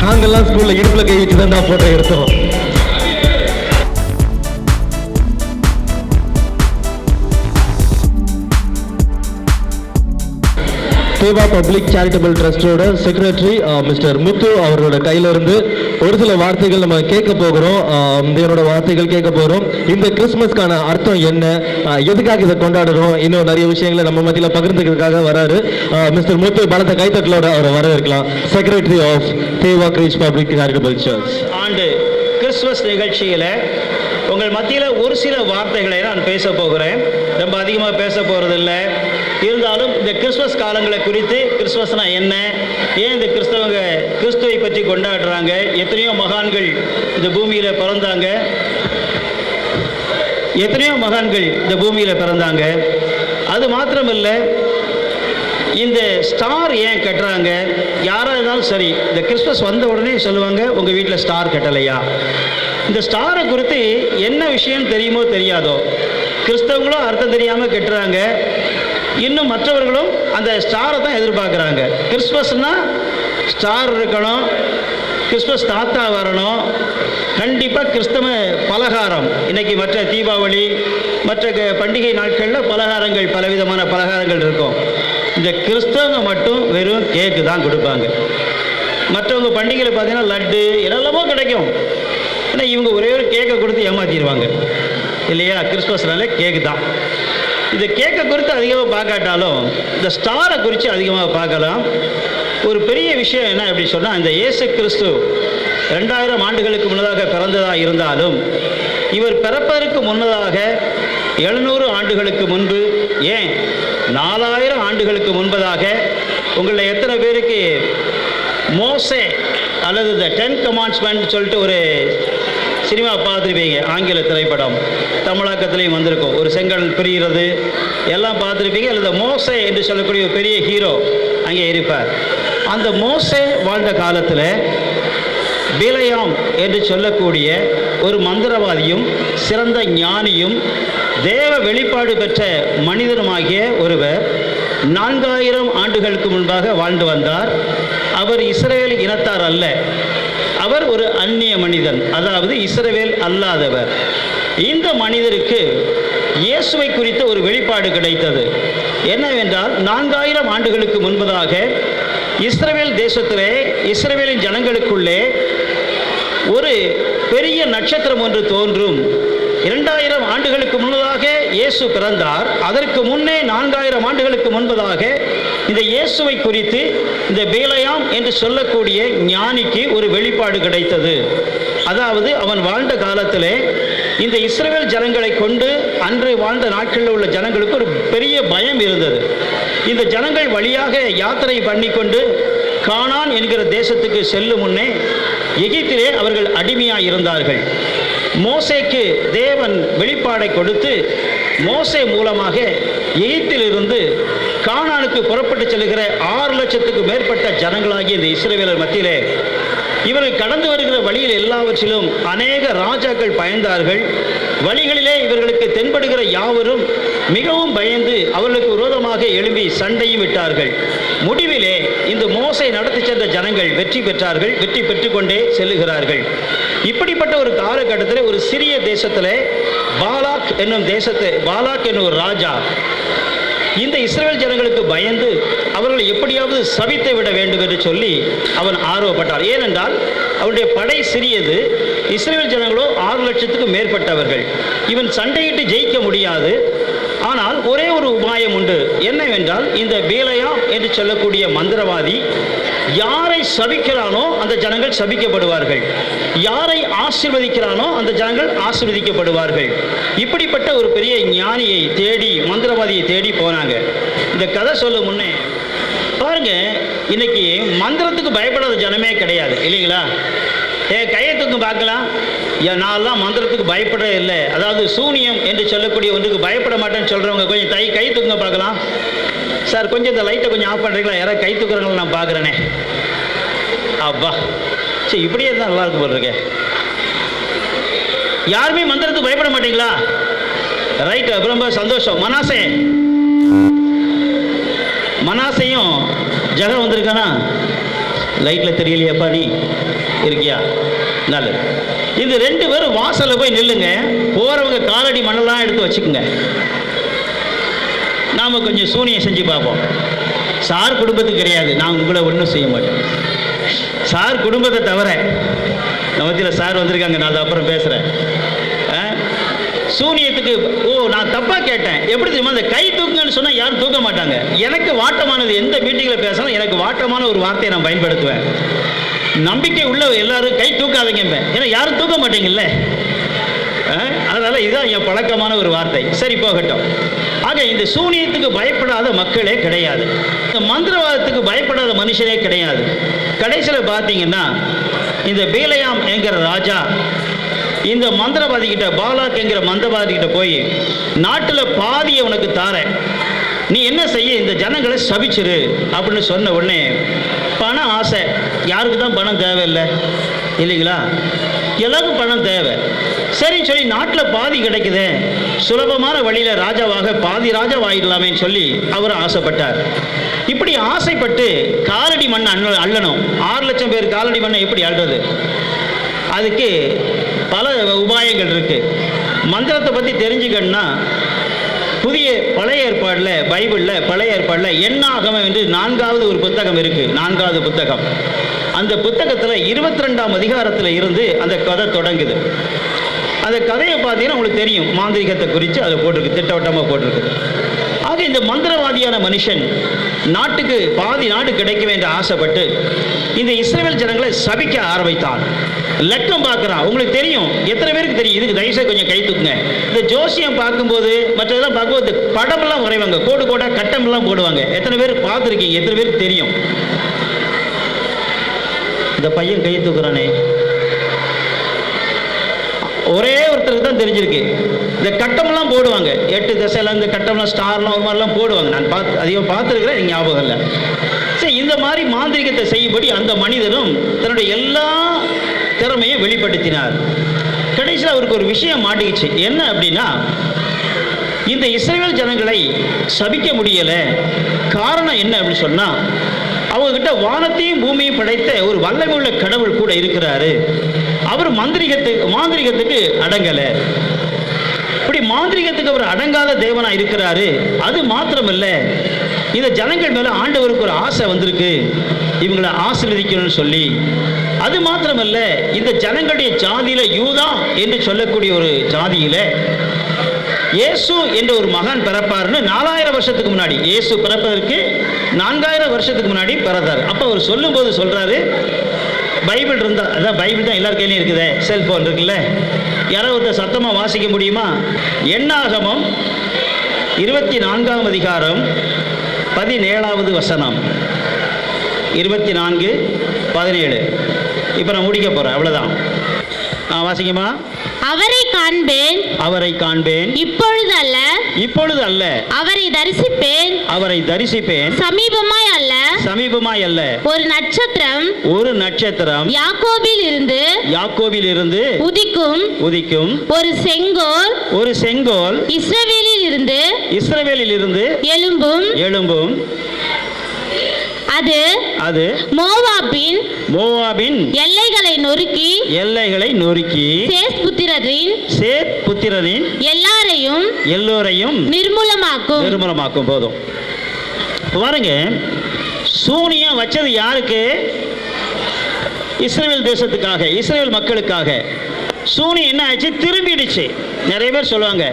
நாங்கெல்லாம் ஸ்கூல்ல இடுப்புல கை வச்சு தான் போட்டோ எடுத்தோம். தேவா பப்ளிக் சேரிட்டபிள் ட்ரஸ்டோட செக்ரட்டரி மிஸ்டர் முத்து அவரோட கையில இருந்து ஒரு சில வார்த்தைகள் நம்ம கேட்க போகிறோம். தேவனோட வார்த்தைகள் கேட்க போகிறோம். இந்த கிறிஸ்மஸ்க்கான அர்த்தம் என்ன, எதுக்காக இதை கொண்டாடுறோம், இன்னும் நிறைய விஷயங்களை நம்ம மத்தியில் பகிர்ந்துக்கிறதுக்காக வராரு மிஸ்டர் முத்து. பலத்த கைத்தட்டலோட அவரை வரவேற்கலாம். Secretary of Deva Christ public charitable church. ஆண்டு கிறிஸ்துமஸ் நிகழ்ச்சியில் உங்கள் மத்தியில் ஒரு சில வார்த்தைகளை நான் பேச போகிறேன். ரொம்ப அதிகமாக பேச போகிறதில்லை. இருந்தாலும் இந்த கிறிஸ்துமஸ் காலங்களை குறித்து, கிறிஸ்துமஸ்னா என்ன, ஏன் இந்த கிறிஸ்துவை பற்றி கொண்டாடுறாங்க, எத்தனையோ மகான்கள் இந்த பூமியில் பிறந்தாங்க, அது மாத்திரமில்லை, இந்த ஸ்டார் ஏன் கட்டுறாங்க. யாராக இருந்தாலும் சரி, இந்த கிறிஸ்துமஸ் வந்த உடனே சொல்லுவாங்க, உங்கள் வீட்டில் ஸ்டார் கட்டலையா. இந்த ஸ்டாரை குறித்து என்ன விஷயம் தெரியுமோ தெரியாதோ, கிறிஸ்தவங்களும் அர்த்தம் தெரியாமல் கட்டுறாங்க. இன்னும் மற்றவர்களும் அந்த ஸ்டாரை தான் எதிர்பார்க்குறாங்க. கிறிஸ்மஸ்னால் ஸ்டார் இருக்கணும், கிறிஸ்மஸ் தாத்தா வரணும், கண்டிப்பாக கிறிஸ்தவ பலகாரம். இன்றைக்கி மற்ற தீபாவளி மற்ற பண்டிகை நாட்களில் பலகாரங்கள், பலவிதமான பலகாரங்கள் இருக்கும். இந்த கிறிஸ்தவங்க மட்டும் வெறும் கேக்கு தான் கொடுப்பாங்க. மற்றவங்க பண்டிகையில் பார்த்தீங்கன்னா லட்டு என்னெல்லாமோ கிடைக்கும். ஆனால் இவங்க ஒரே ஒரு கேக்கை கொடுத்து ஏமாற்றிடுவாங்க இல்லையா. கிறிஸ்மஸ்னாலே கேக்கு தான். இந்த கேக்கை குறித்து அதிகமாக பார்க்காட்டாலும் இந்த ஸ்டாரை குறித்து அதிகமாக பார்க்கலாம். ஒரு பெரிய விஷயம் என்ன அப்படி சொன்னால், இந்த இயேசு கிறிஸ்து 2000 ஆண்டுகளுக்கு முன்னதாக பிறந்ததாக இருந்தாலும், இவர் பிறப்பதற்கு முன்னதாக 700 ஆண்டுகளுக்கு முன்பு, ஏன் 4000 ஆண்டுகளுக்கு முன்பதாக, உங்களில் எத்தனை பேருக்கு மோசே அல்லது இந்த 10 கமாண்ட்ஸ்மெண்ட் சொல்லிட்டு ஒரு சினிமா பார்த்துருப்பீங்க, ஆங்கில திரைப்படம், தமிழாக்கத்திலையும் வந்திருக்கும். ஒரு செங்கல் பிரிகிறது எல்லாம் பார்த்துருப்பீங்க. அல்லது மோசே என்று சொல்லக்கூடிய ஒரு பெரிய ஹீரோ அங்கே இருப்பார். அந்த மோசே வாழ்ந்த காலத்தில் பிலேயாம் என்று சொல்லக்கூடிய ஒரு மந்திரவாதியும் சிறந்த ஞானியும் தேவ வெளிப்பாடு பெற்ற மனிதனுமாகிய ஒருவர் 4000 ஆண்டுகளுக்கு முன்பாக வாழ்ந்து வந்தார். அவர் இஸ்ரவேல் இனத்தார் அல்ல, அவர் ஒரு அந்நிய மனிதன், அதாவது இஸ்ரவேல் அல்லாதவர். இந்த மனிதருக்கு இயேசுவை குறித்த ஒரு வெளிப்பாடு கிடைத்தது. என்னவென்றால், 4000 ஆண்டுகளுக்கு முன்பதாக இஸ்ரவேல் தேசத்திலே, இஸ்ரவேலின் ஜனங்களுக்குள்ளே ஒரு பெரிய நட்சத்திரம் ஒன்று தோன்றும். 2000 ஆண்டுகளுக்கு முன்னதாக இயேசு பிறந்தார். அதற்கு முன்னே 4000 ஆண்டுகளுக்கு முன்பதாக இந்த இயேசுவை குறித்து இந்த பிலேயாம் என்று சொல்லக்கூடிய ஞானிக்கு ஒரு வெளிப்பாடு கிடைத்தது. அதாவது அவன் வாழ்ந்த காலத்திலே இந்த இஸ்ரவேல் ஜனங்களை கொண்டு அன்று வாழ்ந்த நாட்களில் உள்ள ஜனங்களுக்கு ஒரு பெரிய பயம் இருந்தது. இந்த ஜனங்கள் வழியாக யாத்திரை பண்ணிக்கொண்டு கானான் என்கிற தேசத்துக்கு செல்லும் முன்னே எகிப்திலே அவர்கள் அடிமையாக இருந்தார்கள். மோசேக்கு தேவன் வெளிப்பாடை கொடுத்து மோசே மூலமாக எகிப்திலிருந்து கானானுக்கு புறப்பட்டு செல்கிற 6 லட்சத்துக்கு மேற்பட்ட ஜனங்களாகிய இந்த இஸ்ரவேலர் மத்தியிலே இவர்கள் கடந்து வருகிற வழியில் எல்லாவற்றிலும் அநேக ராஜாக்கள் பயந்தார்கள். வழிகளிலே இவர்களுக்கு தென்படுகிற யாவரும் மிகவும் பயந்து அவர்களுக்கு விரோதமாக எழும்பி சண்டையும் விட்டார்கள். முடிவிலே இந்த மோசே நடத்தி சென்ற ஜனங்கள் வெற்றி பெற்றார்கள், வெற்றி பெற்றுக்கொண்டே செல்லுகிறார்கள். இப்படிப்பட்ட ஒரு காலகட்டத்தில் ஒரு சிறிய தேசத்தில் பாலாக் என்னும் ஒரு ராஜா இந்த இஸ்ரவேல் ஜனங்களுக்கு பயந்து அவர்களை எப்படியாவது சபித்து விட வேண்டும் என்று சொல்லி அவன் ஆர்வப்பட்டார். ஏனென்றால் அவருடைய படை சிறியது, இஸ்ரவேல் ஜனங்களோ 6 லட்சத்துக்கு மேற்பட்டவர்கள். இவன் சண்டையிட்டு ஜெயிக்க முடியாது. ஆனால் ஒரே ஒரு உபாயம் உண்டு. என்னவென்றால், இந்த பிலேயாம் என்று சொல்லக்கூடிய மந்திரவாதி யாரை சபிக்கிறானோ அந்த ஜனங்கள் சபிக்கப்படுவார்கள், யாரை ஆசீர்வதிக்கிறானோ அந்த ஜனங்கள் ஆசீர்வதிக்கப்படுவார்கள். இப்படிப்பட்ட ஒரு பெரிய ஞானியை தேடி, மந்திரவாதியை தேடி போனாங்க. இந்த கதை சொல்ல முன்னே பாருங்க, இன்னைக்கு மந்திரத்துக்கு பயப்படாத ஜனமே கிடையாது இல்லைங்களா? கையை தூக்கு பார்க்கலாம். நான்லாம் மந்திரத்துக்கு பயப்படவே இல்லை, அதாவது சூனியம் என்று சொல்லக்கூடிய ஒன்றுக்கு பயப்பட மாட்டேன்னு சொல்கிறவங்க கொஞ்சம் கை தூக்குங்க பார்க்கலாம். சார் கொஞ்சம் இந்த லைட்டை கொஞ்சம் ஆஃப் பண்ணுறீங்களா? யாராவது கை தூக்குறவங்களை நான் பார்க்குறேனே. அப்பா சரி, இப்படியே தான் நல்லா இருக்கு போல இருக்கே. யாருமே மந்திரத்துக்கு பயப்பட மாட்டீங்களா? ரைட், ரொம்ப சந்தோஷம். மனாசையும் ஜெகன் வந்திருக்கானா? லைட்டில் தெரியலையாப்பா, நீ இருக்கியா? நல்லது. இது 2 பேரும் வாசலில் போய் நில்லுங்க. போகிறவங்க காலடி மண்ணெல்லாம் எடுத்து வச்சுக்கோங்க. நாம் கொஞ்சம் சூனியம் செஞ்சு பார்ப்போம். சார் குடும்பத்துக்கு கிடையாது, நான் உங்களை ஒன்றும் செய்ய மாட்டேன். சார் குடும்பத்தை தவிர மத்தியில் சார் வந்திருக்காங்க, நான் அதை அப்புறம் பேசுகிறேன். சூனியத்துக்கு நான் தப்பாக கேட்டேன். எப்படி தெரியுமா? அந்த கை தூக்குங்கன்னு சொன்னால் யாரும் தூக்க மாட்டாங்க. எனக்கு வாட்டமானது, எந்த மீட்டிங்கில் பேசணும் எனக்கு வாட்டமான ஒரு வார்த்தையை நான் பயன்படுத்துவேன். நம்பிக்கை உள்ள எல்லாரும் கை தூக்காதீங்க, ஏன்னா யாரும் தூக்க மாட்டீங்கல்ல. அதனால் இதுதான் என் பழக்கமான ஒரு வார்த்தை. சரி, போகட்டும். ஆக இந்த சூனியத்துக்கு பயப்படாத மக்களே கிடையாது, இந்த மந்திரவாதத்துக்கு பயப்படாத மனுஷனே கிடையாது. கடைசியில் பார்த்தீங்கன்னா இந்த பீலையாம் என்கிற ராஜா இந்த மந்திரவாதிகிட்ட, பாலாக் என்கிற மந்திரவாதிகிட்ட போய், நாட்டில் பாதியை உனக்கு தாரேன், நீ என்ன செய்ய, இந்த ஜனங்களை சபிச்சிரு அப்படின்னு சொன்ன உடனே பண ஆசை. யாருக்கு தான் பணம் தேவையில்லை இல்லைங்களா? எல்லாருக்கும் பணம் தேவை. சரின்னு சொல்லி நாட்டில் பாதி கிடைக்குது, சுலபமான வழியில் ராஜாவாக பாதி ராஜாவாயிடலாமேன்னு சொல்லி அவர் ஆசைப்பட்டார். இப்படி ஆசைப்பட்டு காலடி மண்ணை அள்ளணும். 6 லட்சம் பேர் காலடி மண்ணை எப்படி அள்ளுறது? அதுக்கு பல உபாயங்கள் இருக்கு. மந்திரத்தை பற்றி தெரிஞ்சுக்கணும்னா பழைய ஏற்பாடில், பைபிளில் பழைய ஏற்பாடில் எண்ணாகமம் என்று 4வது ஒரு புத்தகம் இருக்கு. 4வது புத்தகம். அந்த புத்தகத்தில் 22ஆம் அதிகாரத்தில் இருந்து அந்த கதை தொடங்குது. அந்த கதையை பார்த்தீங்கன்னா உங்களுக்கு தெரியும், மாந்திரிகத்தை குறித்து அதில் போட்டிருக்கு, திட்டவட்டமாக போட்டிருக்கு. ஆக இந்த மந்திரவாதியான மனுஷன் நாட்டுக்கு பாதி நாடு கிடைக்க வேண்டிய ஆசைப்பட்டு இந்த இஸ்ரவேல் ஜனங்களை சபிக்க ஆரம்பித்தான். லட்சம் பார்க்குறான். உங்களுக்கு தெரியும், எத்தனை பேருக்கு தெரியும்? இதுக்கு தயவுசெய்து கொஞ்சம் கை தூக்குங்க. இந்த ஜோசியம் பார்க்கும்போது, மற்றதெல்லாம் பார்க்கும்போது படமெல்லாம் வரைவாங்க, கோடு கோடாக கட்டமெல்லாம் போடுவாங்க. எத்தனை பேர் பார்த்துருக்கீங்க? எத்தனை பேருக்கு தெரியும்? இந்த பையன் கை தூக்குறானே, ஒரே ஒருத்தருக்கு தான் தெரிஞ்சிருக்கு. இந்த கட்டமெல்லாம் போடுவாங்க, 8 திசையில் இந்த கட்டம்லாம் ஸ்டார்லாம் ஒரு மாதிரிலாம் போடுவாங்க. நான் அதிகம் பார்த்துருக்கிறேன், எனக்கு ஞாபகம் இல்லை. சரி, இந்த மாதிரி மாந்திரிகத்தை செய்யும்படி அந்த மனிதனும் தன்னுடைய எல்லா திறமையும் வெளிப்படுத்தினார். கடைசியில் அவருக்கு ஒரு விஷயம் மாட்டிக்கிச்சு. என்ன அப்படின்னா, இந்த இஸ்ரவேல் ஜனங்களை சபிக்க முடியலை. காரணம் என்ன அப்படின்னு சொன்னால், அவங்ககிட்ட வானத்தையும் பூமியும் படைத்த ஒரு வல்லமை உள்ள கடவுள் கூட இருக்கிறாரு. அவர் மாந்திரிகத்துக்கு அடங்கலை. இப்படி மாந்திரிகத்துக்கு அவர் அடங்காத தேவனா இருக்கிறாரு. அது மாத்திரமல்ல, இந்த ஜனங்கள் மேல ஆண்டவருக்கு ஒரு ஆசை வந்திருக்கு, இவங்களை ஆசீர்வதிக்கணும்னு சொல்லி. அது மாத்திரமல்ல, இந்த ஜனங்களுடைய ஜாதியில யூதா என்று சொல்லக்கூடிய ஒரு ஜாதியில இயேசு என்ற ஒரு மகன் பிறப்பார்னு 4000 வருஷத்துக்கு முன்னாடி, இயேசு பிறப்பதற்கு 4000 வருஷத்துக்கு முன்னாடி பிறந்தார். அப்போ அவர் சொல்லும்போது சொல்றாரு, பைபிள் இருந்தா, அதான் பைபிள் தான் எல்லார் கையிலையும் இருக்குது, செல்போன் இருக்குல்ல, யாராவது சத்தமாக வாசிக்க முடியுமா? எண்ணாகமம் 24ஆம் அதிகாரம் 17வது வசனம். 24:17. இப்போ நான் முடிக்க போறேன், அவ்வளவுதான். வாசிக்கமா? அவரை காண்பேன், அவரை காண்பேன், இப்பொழுது அல்ல, இப்பொழுது அல்ல, அவரை தரிசிப்பேன், அவரை தரிசிப்பேன், சமீபமாய் அல்ல, சமீபமாய் அல்ல. ஒரு நட்சத்திரம், ஒரு நட்சத்திரம் யாக்கோபில் இருந்து உதிக்கும், ஒரு செங்கோல், ஒரு செங்கோல் இஸ்ரவேலில் இருந்து எழும்பும். அது மோவாபின் எல்லைகளை நொறுக்கி சேத் புத்திரரின் எல்லோரையும் நிர்மூலமாக்கும். போதும் பாருங்க, சூனியம் வச்சது யாருக்கு? இஸ்ரவேல் தேசத்துக்காக, இஸ்ரவேல் மக்களுக்காக. சூனியம் என்ன ஆச்சு? திரும்பிடுச்சு. நிறைய பேர் சொல்லுவாங்க,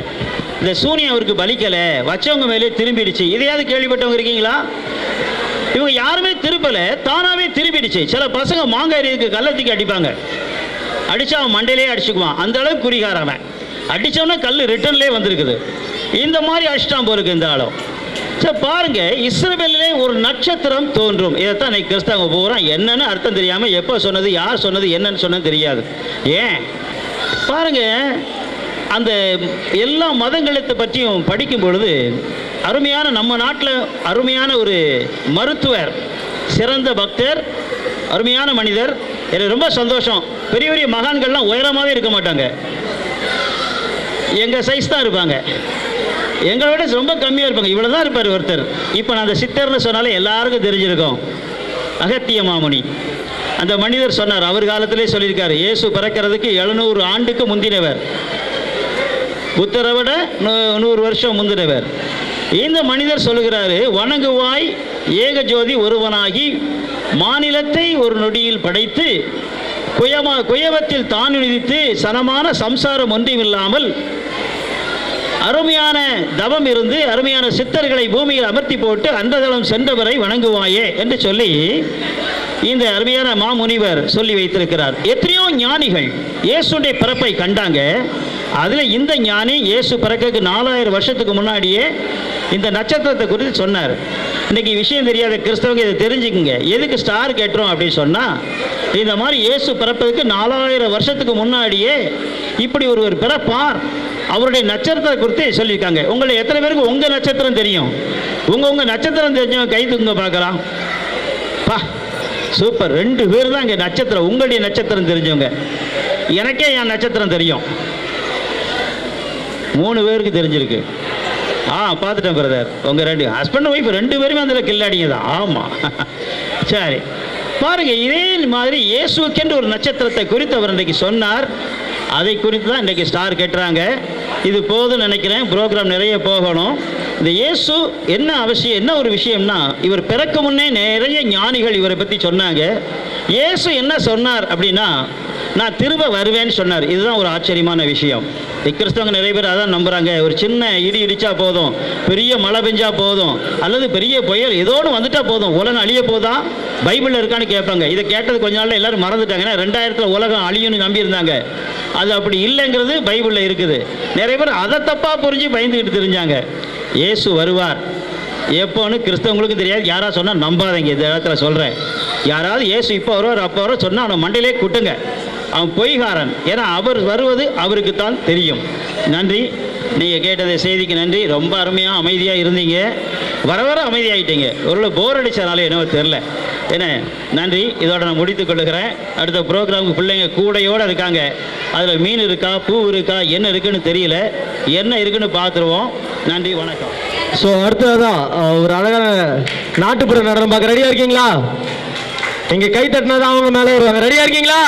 இந்த சூனியம் அவருக்கு பலிக்கல, வச்சவங்க மேலே திரும்பிடுச்சு. இதையாவது கேள்விப்பட்டவங்க இருக்கீங்களா? இவங்க யாருமே திருப்பல, தானாவே திரும்பிடுச்சு. சில பசங்க மாங்காய் எறியதுக்கு கள்ளத்துக்கு அடிப்பாங்க, அடிச்சா அவன் மண்டையிலே அடிச்சுக்குவான். அந்த அளவுக்கு குறிகாரவன், அடிச்சவனா கல் ரிட்டர்ன்லேயே வந்திருக்குது. இந்த மாதிரி அடிச்சிட்டான் போருக்கு இந்த ஆளும். சரி பாருங்க, இஸ்ரவேலிலே ஒரு நட்சத்திரம் தோன்றும். இதைத்தான் இன்னைக்கு கிறிஸ்தவங்க போகிறான். என்னன்னு அர்த்தம் தெரியாம, எப்போ சொன்னது, யார் சொன்னது, என்னன்னு சொன்னது தெரியாது. ஏன் பாருங்க, அந்த எல்லா மதங்களை பற்றியும் படிக்கும் பொழுது அருமையான, நம்ம நாட்டில் அருமையான ஒரு மருத்துவர், சிறந்த பக்தர், அருமையான மனிதர். எனக்கு ரொம்ப சந்தோஷம். பெரிய பெரிய மகான்கள்லாம் உயரமாகவே இருக்க மாட்டாங்க, எங்கள் சைஸ் தான் இருப்பாங்க. எங்களை விட ரொம்ப கம்மியாக இருப்பாங்க. இவ்வளோ தான் இருப்பார் ஒருத்தர். இப்போ நான் அந்த சித்தர்னு சொன்னாலே எல்லாருக்கும் தெரிஞ்சிருக்கோம், அகத்திய மாமுனி. அந்த மனிதர் சொன்னார், அவர் காலத்திலே சொல்லியிருக்காரு, இயேசு பிறக்கிறதுக்கு 700 ஆண்டுக்கு முந்தினவர், புத்தரை விட 100 வருஷம் முந்தினவர். இந்த மனிதர் சொல்லுகிறாரு, வணங்குவாய் ஏக ஜோதி ஒருவனாகி மாநிலத்தை ஒரு நொடியில் படைத்து குயவத்தில் தான் விதித்து சனமான சம்சாரம் ஒன்றுமில்லாமல் அருமையான தவம் இருந்து அருமையான சித்தர்களை பூமியில் அமர்த்தி போட்டு அந்ததளம் சென்றவரை வணங்குவாயே என்று சொல்லி இந்த அருமையான மாமுனிவர் சொல்லி வைத்திருக்கிறார். எத்தனையோ ஞானிகள் இயேசுடைய பிறப்பை கண்டாங்க. அதில் இந்த ஞானி இயேசு பிறக்க 4000 வருஷத்துக்கு முன்னாடியே இந்த நட்சத்திரத்தை குறித்து சொன்னார். இன்றைக்கி விஷயம் தெரியாத கிறிஸ்தவங்க இதை தெரிஞ்சுக்குங்க. எதுக்கு ஸ்டார் கேட்டுறோம் அப்படின்னு சொன்னால், இந்த மாதிரி இயேசு பிறப்பதுக்கு 4000 வருஷத்துக்கு முன்னாடியே இப்படி ஒருவர் பிறப்பார், அவருடைய நட்சத்திரத்தை குறித்து சொல்லியிருக்காங்க. உங்களை எத்தனை பேருக்கு உங்கள் நட்சத்திரம் தெரியும்? உங்கள் நட்சத்திரம் தெரிஞ்சவங்க கை தூங்க பார்க்கலாம். பா சூப்பர், 2 பேர் தான் இங்கே நட்சத்திரம், உங்களுடைய நட்சத்திரம் தெரிஞ்சவங்க. எனக்கே என் நட்சத்திரம் தெரியும், 3 பேருக்கு தெரிஞ்சிருக்கு. பார்த்துட்டேன் பிரதர், உங்கள் 2 ஹஸ்பண்ட் ஒய்ஃப் 2 பேருமே அதில் கில்லாடிங்க தான். ஆமாம், சரி பாருங்க. இதே மாதிரி இயேசுக்கென்று ஒரு நட்சத்திரத்தை குறித்து அவர் இன்றைக்கு சொன்னார். அதை குறித்து தான் இன்றைக்கி ஸ்டார் கேட்டுறாங்க. இது போதும் நினைக்கிறேன், ப்ரோக்ராம் நிறைய போகணும். இந்த இயேசு என்ன அவசியம், என்ன ஒரு விஷயம்னா, இவர் பிறக்க முன்னே நிறைய ஞானிகள் இவரை பற்றி சொன்னாங்க. இயேசு என்ன சொன்னார் அப்படின்னா, நான் திரும்ப வருவேன்னு சொன்னார். இதுதான் ஒரு ஆச்சரியமான விஷயம். கிறிஸ்தவங்க நிறைய பேர் அதான் நம்புகிறாங்க. ஒரு சின்ன இடி இடித்தா போதும், பெரிய மழை பெஞ்சா போதும், அல்லது பெரிய புயல் ஏதோடு வந்துட்டா போதும், உலகம் அழிய போதா பைபிளில் இருக்கான்னு கேட்பாங்க. இதை கேட்டது கொஞ்ச நாளில் எல்லோரும் மறந்துட்டாங்க. ஏன்னா 2000 உலகம் அழியும்னு நம்பியிருந்தாங்க. அது அப்படி இல்லைங்கிறது பைபிளில் இருக்குது. நிறைய பேர் அதை தப்பாக புரிஞ்சு பயந்துக்கிட்டு தெரிஞ்சாங்க. இயேசு வருவார் எப்போன்னு கிறிஸ்தவங்களுக்கும் தெரியாது. யாராவது சொன்னால் நம்பாதீங்க. இந்த இடத்துல சொல்கிறேன், யாராவது இயேசு இப்போ வருவார் அப்போ வர சொன்னால் அவனை மண்டையிலே குட்டுங்க, அவன் பொய்காரன். ஏன்னா அவர் வருவது அவருக்கு தான் தெரியும். நன்றி, நீங்கள் கேட்டதை செய்திக்கு நன்றி. ரொம்ப அருமையாக அமைதியாக இருந்தீங்க, வர வர அமைதியாகிட்டீங்க. ஒரு போர் அடித்தனால என்னவோ தெரில. என்ன, நன்றி. இதோட நான் முடித்துக் கொள்ளுகிறேன். அடுத்த ப்ரோக்ராமுக்கு பிள்ளைங்க கூடையோடு இருக்காங்க. அதில் மீன் இருக்கா, பூ இருக்கா, என்ன இருக்குன்னு தெரியல. என்ன இருக்குன்னு பார்த்துருவோம். நன்றி, வணக்கம். ஸோ அடுத்ததான் ஒரு அழகான நாட்டுப்புற நடனம் பார்க்க ரெடியாக இருக்கீங்களா? நீங்கள் கை தட்டினா தான் அவங்க மேலே வருவாங்க. ரெடியாக இருக்கீங்களா?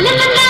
la la la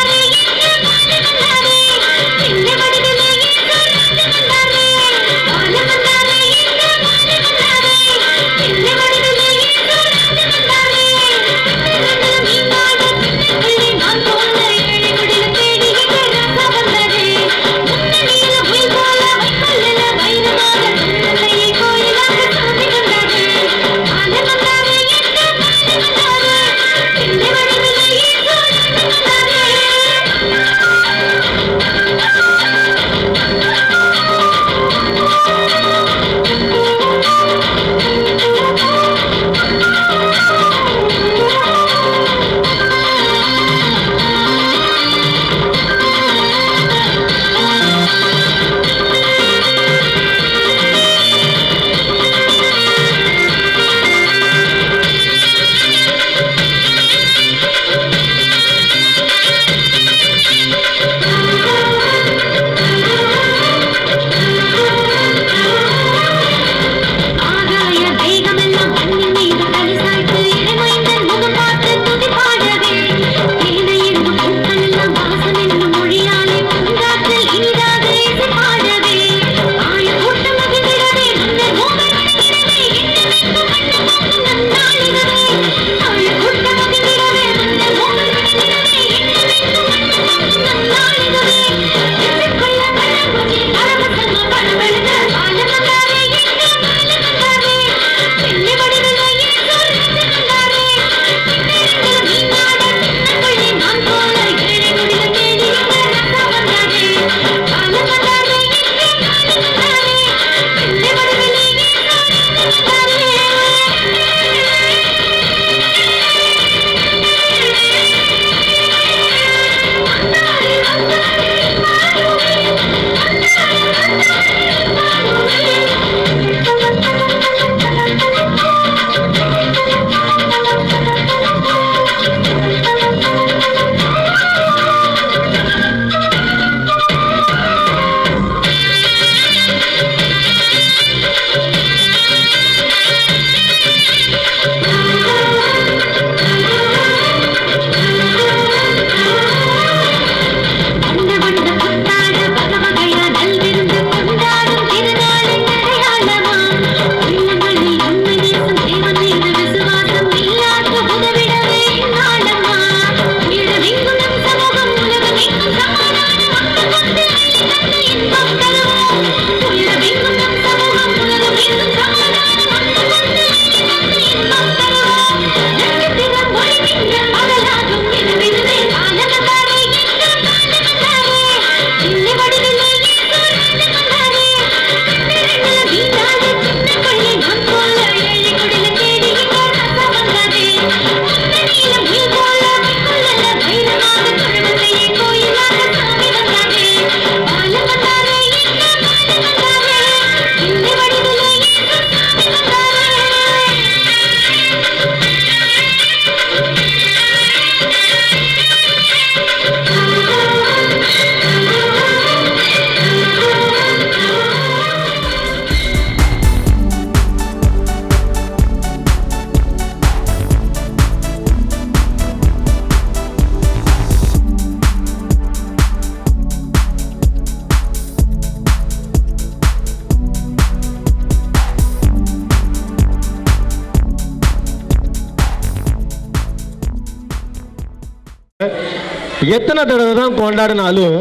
எத்தனை தடவை தான் கொண்டாடினாலும்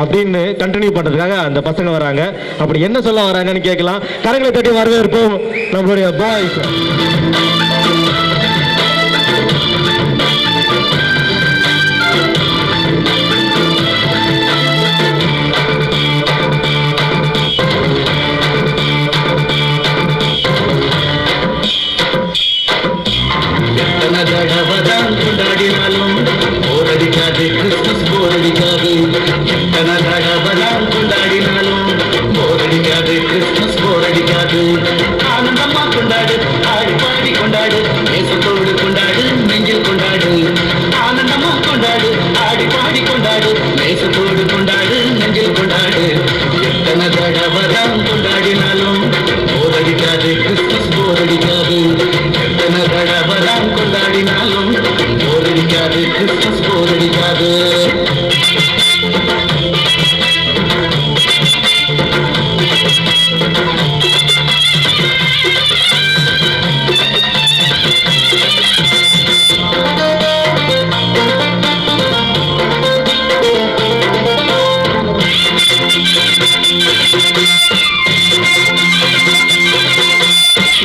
அப்படின்னு கண்டினியூ பண்றதுக்காக அந்த பசங்க வராங்க. அப்படி என்ன சொல்ல வராங்கன்னு கேட்கலாம். கரங்களை தட்டி வரவேற்போம் நம்மளுடைய பாய்ஸ். எத்தனை தடவைதான் கொண்டாடினாலும் போரடிக்காது, கிறிஸ்துமஸ் போரடிக்காது. எத்தனை தடவைதான் கொண்டாடினாலும் போரடிக்காது, கிறிஸ்துமஸ் போரடிக்காது. ஆனந்தமா கொண்டாடு, ஆடி பாடி கொண்டாடு, நேசத்தோடு கொண்டாடு, நெஞ்சில் கொண்டாடு. ஆனந்தமா கொண்டாடு, ஆடி பாடி கொண்டாடு, நேசத்தோடு கொண்டாடு, நெஞ்சில் கொண்டாடு. எத்தனை தடவைதான் கொண்டாடினாலும் போரடிக்காது, கிறிஸ்துமஸ் போரடிக்காது. எத்தனை தடவைதான் கொண்டாடினாலும் போரடிக்காது, கிறிஸ்துமஸ் போரடிக்காது.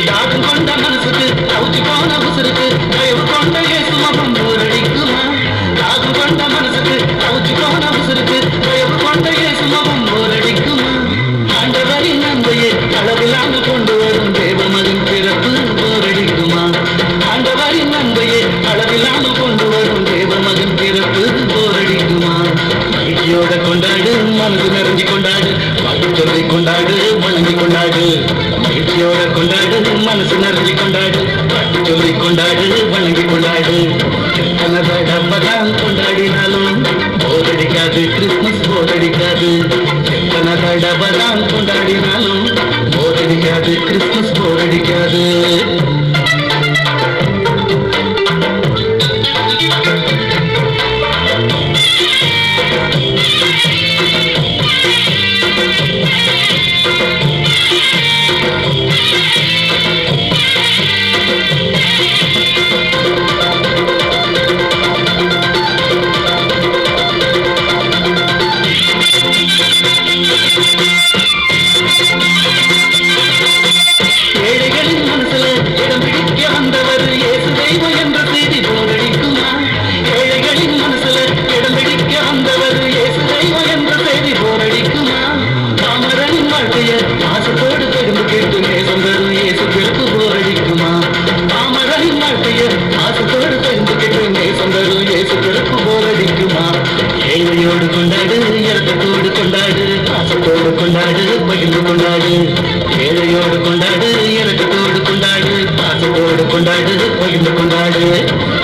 தாகம் கொண்ட மனசுக்கு அவுச்சி போன உசுருக்கு தயவு கொண்ட இயேசு முகம் போரடிக்குமா? தாகம் கொண்ட மனசுக்கு அவுச்சி போன உசுருக்கு தயவு கொண்ட இயேசு முகம் போரடிக்குமா? ஆண்டவரின் அன்பையே அளவில்லாமல் கொண்டு வரும் தேவமகன் பிறப்பு போரடிக்குமா? ஆண்டவரின் அன்பையே அளவில்லாமல் கொண்டு வரும் தேவமகன் பிறப்பு போரடிக்குமா? மகிழ்ச்சியோட கொண்டாடு, மனது நிறைஞ்சு கொண்டாடு, பாட்டு சொல்லி கொண்டாடு, வணங்கி கொண்டாடு. மகிழ்ச்சியோட கொண்டாடு, மனசு நிறைஞ்சு கொண்டாடு, பாட்டு சொல்லி கொண்டாடு, வணங்கி கொண்டாடு. எத்தனை தடவைதான் கொண்டாடினாலும் போரடிக்காது, கிறிஸ்துமஸ் போரடிக்காது. எத்தனை தடவைதான் கொண்டாடினாலும் போரடிக்காது, கிறிஸ்துமஸ் போரடிக்காது. ஏழைகளின் மனசுல இடம் பிடிக்க வந்தவர் இயேசு தெய்வம் என்ற செய்தி போரடிக்குமா? ஏழைகளின் மனசுல இடம் பிடிக்க வந்தவர் இயேசு தெய்வம் என்ற செய்தி போரடிக்குமா? பாமரனின் வாழ்க்கைய ஆசத்தோடு பகிர்ந்து கேட்டு நேசம் தரும் இயேசு பிறப்பு போரடிக்குமா? பாமரனின் வாழ்க்கைய ஆசத்தோடு பகிர்ந்து கேட்டு நேசம் தரும் இயேசு பிறப்பு போரடிக்குமா? ஏழையோடு கொண்டாடு, இரக்கத்தோடு கொண்டாடு, ஆசத்தோடு கொண்டாடு, பகிர்ந்து கொண்டாடு. ஏழையோடு கொண்டாடு, இரக்கத்தோடு கொண்டாடு, பாசத்தோடு கொண்டாடு, பகிர்ந்து கொண்டாடு.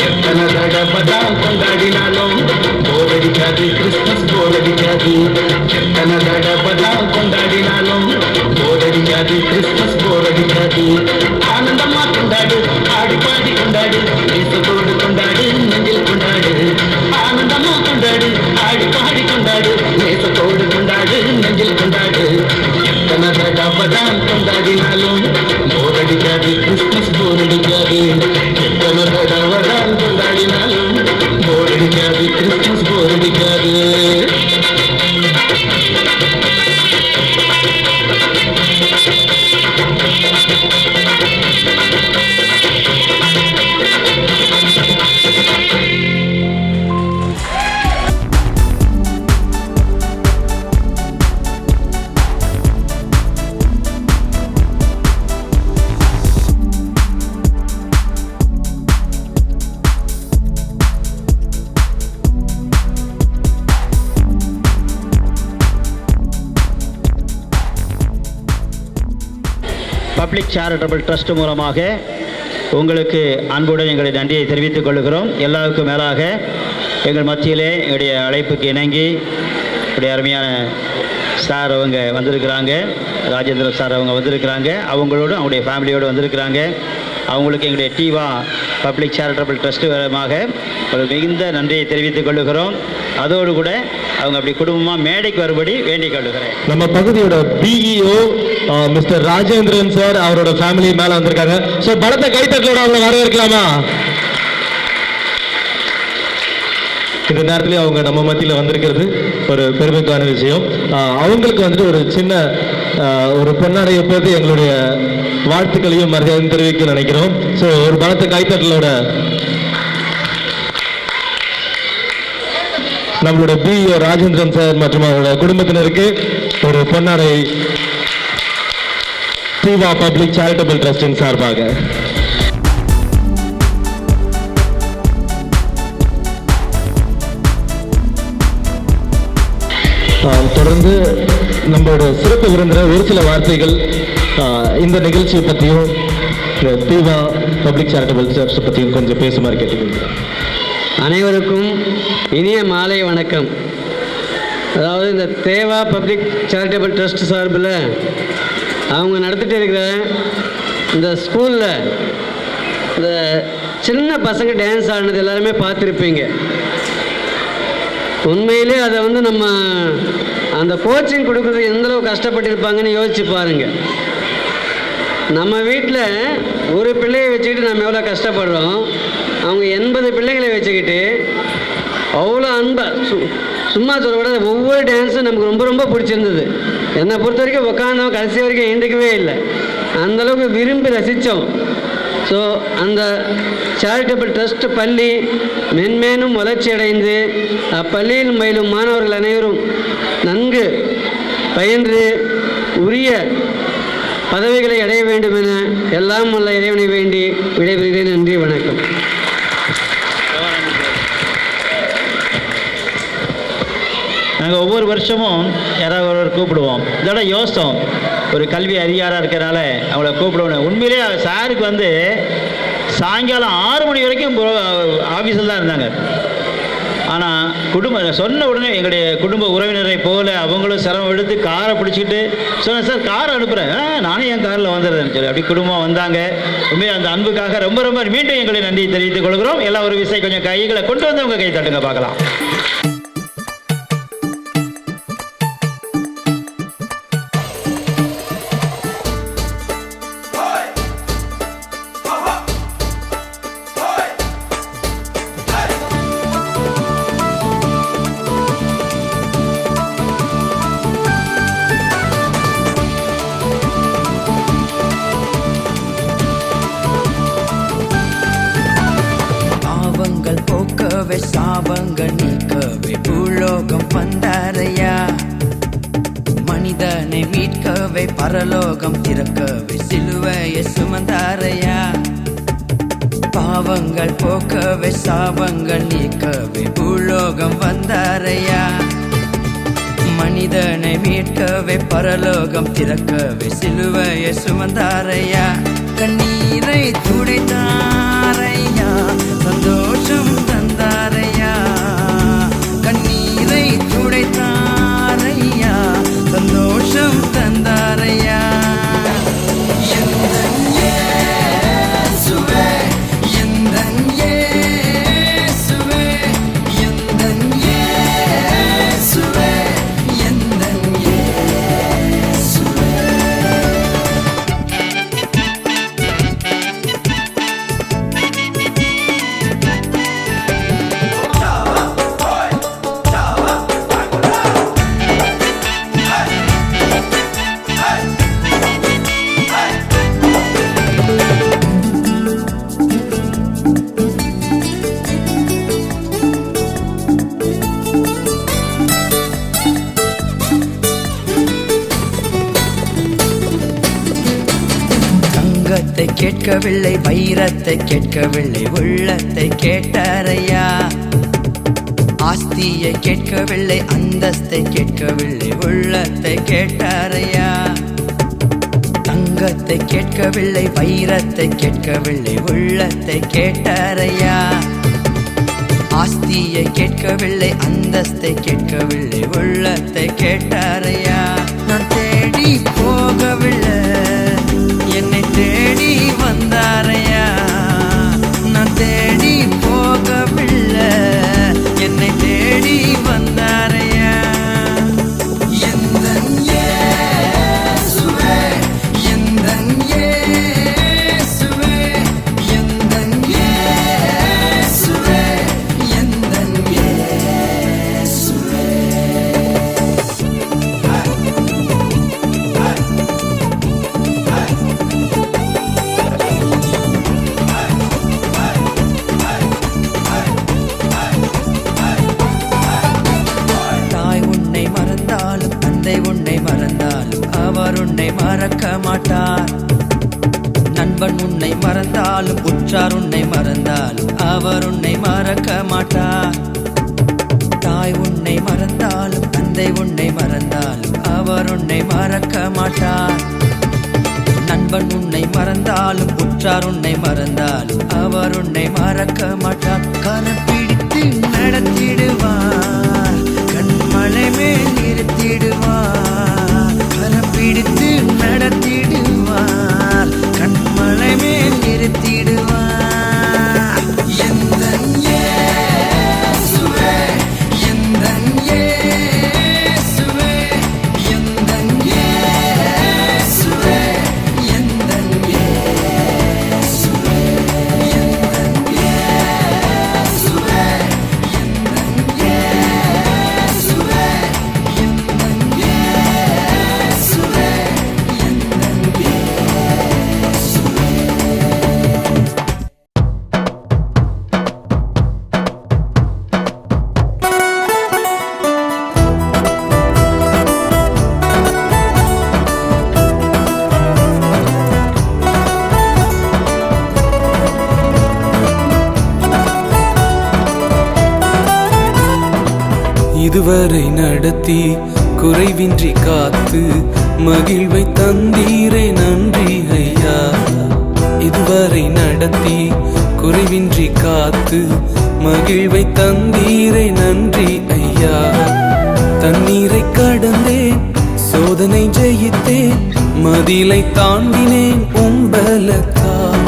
எத்தனை தடவைதான் கொண்டாடினாலும் போரடிக்காது, கிறிஸ்துமஸ் போரடிக்காது. எத்தனை தடவைதான் கொண்டாடினாலும் போரடிக்காது, கிறிஸ்துமஸ் போரடிக்காது. ஆனந்தமா கொண்டாடு, ஆடி பாடி கொண்டாடு, நேசத்தோடு கொண்டாடு, நெஞ்சில் கொண்டாடு. ஆனந்தமா கொண்டாடு, ஆடி பாடி கொண்டாடு, நேசத்தோடு கொண்டாடு, நெஞ்சில் கொண்டாடு. எத்தனை தடவைதான் கொண்டாடினாலும் போரடிக்காது, கிறிஸ்துமஸ் போரடிக்காது. எத்தனை தடவைதான் கொண்டாடினாலும் போரடிக்காது, கிறிஸ்துமஸ் போரடிக்காது. பப்ளிக் சேரிட்டபிள் ட்ரஸ்ட் மூலமாக உங்களுக்கு அன்புடன் எங்களுடைய நன்றியை தெரிவித்துக் கொள்கிறோம். எல்லாருக்கும் மேலாக எங்கள் மத்தியிலே எங்களுடைய அழைப்புக்கு இணங்கி இப்படி அருமையான சார் அவங்க வந்திருக்கிறாங்க, ராஜேந்திர சார் அவங்க வந்திருக்கிறாங்க, அவங்களோடு அவங்களுடைய ஃபேமிலியோடு வந்திருக்கிறாங்க. அவங்களுக்கு எங்களுடைய டிவா பப்ளிக் சேரிட்டபிள் ட்ரஸ்ட் மூலமாக ஒரு மிகுந்த நன்றியை தெரிவித்துக் கொள்ளுகிறோம். அதோடு கூட அவங்க அப்படி குடும்பமாக மேடைக்கு வரும்படி வேண்டிக் கொள்ளுகிறேன். நம்ம பகுதியோட பிஇஓ மிஸ்டர் ராஜேந்திரன் சார் அவரோட ஃபேமிலி மேல வந்திருக்காங்க. ஸோ பலத்த கைத்தட்டலோட அவங்க வரவேற்கலாமா? இந்த நேரத்துலேயே அவங்க நம்ம மத்தியில் வந்திருக்கிறது ஒரு பெருமைக்கான விஷயம். அவங்களுக்கு வந்துட்டு ஒரு சின்ன ஒரு பொன்னாடையை போது எங்களுடைய வாழ்த்துக்களையும் மரியாதையும் தெரிவிக்க நினைக்கிறோம். ஸோ ஒரு பலத்த கைத்தட்டலோட நம்மளோட பிஇஓ ராஜேந்திரன் சார் மற்றும் அவரோட குடும்பத்தினருக்கு ஒரு பொன்னாடை தீவா பப்ளிக் சேரிட்டபிள் ட்ரஸ்டின் சார்பாக. தொடர்ந்து நம்மளோட சிறப்பு விருந்தினர் ஒரு சில வார்த்தைகள் இந்த நிகழ்ச்சியை பற்றியும் இந்த தீவா பப்ளிக் சேரிட்டபிள் ட்ரஸ்ட் பற்றியும் கொஞ்சம் பேசுமாறு கேட்டுக்கொள்கிறேன். அனைவருக்கும் இனிய மாலை வணக்கம். அதாவது இந்த தேவா பப்ளிக் சேரிட்டபிள் ட்ரஸ்ட் சார்பில் அவங்க நடத்திட்டு இருக்கிற இந்த ஸ்கூலில் இந்த சின்ன பசங்க டான்ஸ் ஆடினது எல்லாருமே பார்த்துருப்பீங்க. உண்மையிலே அதை வந்து நம்ம அந்த கோச்சிங் கொடுக்குறதுக்கு எந்தளவு கஷ்டப்பட்டிருப்பாங்கன்னு யோசிச்சு பாருங்கள். நம்ம வீட்டில் ஒரு பிள்ளையை வச்சுக்கிட்டு நம்ம எவ்வளோ கஷ்டப்படுறோம், அவங்க 80 பிள்ளைங்களை வச்சுக்கிட்டு அவ்வளோ அன்பாக சும்மா சொல்லக்கூடாது. ஒவ்வொரு டான்ஸும் நமக்கு ரொம்ப ரொம்ப பிடிச்சிருந்தது. என்னை பொறுத்த வரைக்கும் உட்காந்தோம் கடைசி வரைக்கும் எழுந்திக்கவே இல்லை, அந்தளவுக்கு விரும்பி ரசித்தோம். ஸோ அந்த சேரிட்டபிள் ட்ரஸ்ட் பள்ளி மென்மேனும் வளர்ச்சி அடைந்து அப்பள்ளியில் பயிலும் மாணவர்கள் அனைவரும் நன்கு பயின்று உரிய பதவிகளை அடைய வேண்டும் என எல்லாம் வல்ல இறைவனை வேண்டி விடைபெறுகிறேன். நன்றி, வணக்கம். நாங்கள் ஒவ்வொரு வருஷமும் யாராவது ஒருவர் கூப்பிடுவோம். இதோட யோசித்தோம், ஒரு கல்வி அதிகாராக இருக்கிறனால அவங்கள கூப்பிடுவோம். உண்மையிலே சாருக்கு வந்து சாயங்காலம் 6 மணி வரைக்கும் ஆஃபீஸில் தான் இருந்தாங்க. ஆனால் சொன்ன உடனே எங்களுடைய குடும்ப உறவினரை போல அவங்களும் சிரமம் எடுத்து காரை பிடிச்சிக்கிட்டு சொன்னேன், சார் காரை அனுப்புகிறேன், நானே என் காரில் வந்துடுறேன்னு சொல்லி அப்படி குடும்பம் வந்தாங்க. உண்மையாக அந்த அன்புக்காக ரொம்ப ரொம்ப மீண்டும் எங்களை நன்றி தெரிவித்துக் கொள்கிறோம். எல்லா ஒரு விஷயம் கொஞ்சம் கைகளை கொண்டு வந்து அவங்க கை தட்டுங்க பார்க்கலாம். சாபங்கள் நீக்கவே பூலோகம் வந்தாரையா, மனிதனை மீட்கவே பரலோகம் திறக்கவே சிலுவையை சுமந்தாரையா, பாவங்கள் போக்கவே சாபங்கள் நீக்கவே பூலோகம் வந்தாரையா, மனிதனை மீட்கவே பரலோகம் திறக்கவே சிலுவையை சுமந்தாரையா, கண்ணீரை துடைத்தாரையா, சந்தோஷம் தந்தாரையா, கண்ணீரை துடைத்தாரையா, சந்தோஷம் தந்தாரையா, எந்தன் இயேசுவே, எந்தன் இயேசுவே, எந்தன் இயேசுவே, எந்தன் இயேசுவே. தங்கத்தை கேட்கவில்லை, வைரத்தை கேட்கவில்லை, உள்ளத்தை கேட்டாரையா, ஆஸ்தியை கேட்கவில்லை, அந்தஸ்தை கேட்கவில்லை, உள்ளத்தை கேட்டாரையா, தங்கத்தை கேட்கவில்லை, வைரத்தை கேட்கவில்லை, உள்ளத்தை கேட்டாரையா, ஆஸ்தியை கேட்கவில்லை, அந்தஸ்தை கேட்கவில்லை, உள்ளத்தை கேட்டாரையா, நான் தேடி போகவில்லை, என்னை தேடி வந்தாரையா, நான் தேடி போகவில்லை, என்னை தேடி வந்தாரையா, எந்தன் இயேசுவே, எந்தன் இயேசுவே, எந்தன் இயேசுவே, எந்தன் இயேசுவே. மாட்டார். நண்பன் உன்னை மறந்தாலும் உற்றார் உன்னை மறந்தாலும் அவர் உன்னை மறக்க மாட்டார். தாய் உன்னை மறந்தாலும் தந்தை உன்னை மறந்தாலும் அவர் உன்னை மறக்க மாட்டார். நண்பன் உன்னை மறந்தாலும் உற்றார் உன்னை மறந்தாலும் அவர் உன்னை மறக்க மாட்டார். கரம் பிடித்து நடத்திடுவார், கண்மலை மேல் நிறுத்திடுவார். கரம் பிடித்து நடத்திடுவார், கண்மலை மேல் நிறுத்திடுவார். எந்தன் இயேசுவே, எந்தன் இயேசுவே, எந்தன் இயேசுவே, எந்தன் இயேசுவே, எந்தன் இயேசுவே, எந்தன் இயேசுவே, எந்தன் இயேசுவே, எந்தன் இயேசுவே. இதுவரை நடத்தி குறைவின்றி காத்து மகிழ்வை தந்தீரே நன்றி ஐயா. இதுவரை நடத்தி குறைவின்றி காத்து மகிழ்வை தந்தீரே நன்றி ஐயா. தண்ணீரை கடந்தேன், சோதனை ஜெயித்தேன், மதிலை தாண்டினேன் உம்பலத்தால்.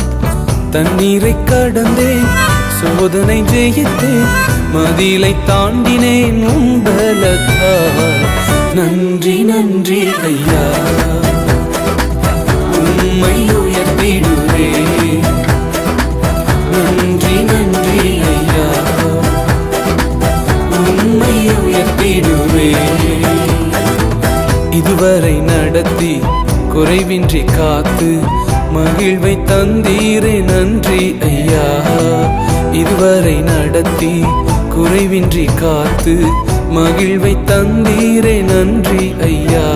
தண்ணீரை கடந்தேன், சோதனை ஜெயித்தேன், மதிலை தாண்டினேன் உம்பலத்தால். நன்றி நன்றி ஐயா, உம்மை உயர்த்திடுவேன். நன்றி நன்றி ஐயா, உம்மை உயர்த்திடுவேன். இதுவரை நடத்தி குறைவின்றி காத்து மகிழ்வை தந்தீரே நன்றி ஐயா. இதுவரை நடத்தி குறைவின்றி காத்து மகிழ்வை தந்தீரே நன்றி ஐயா.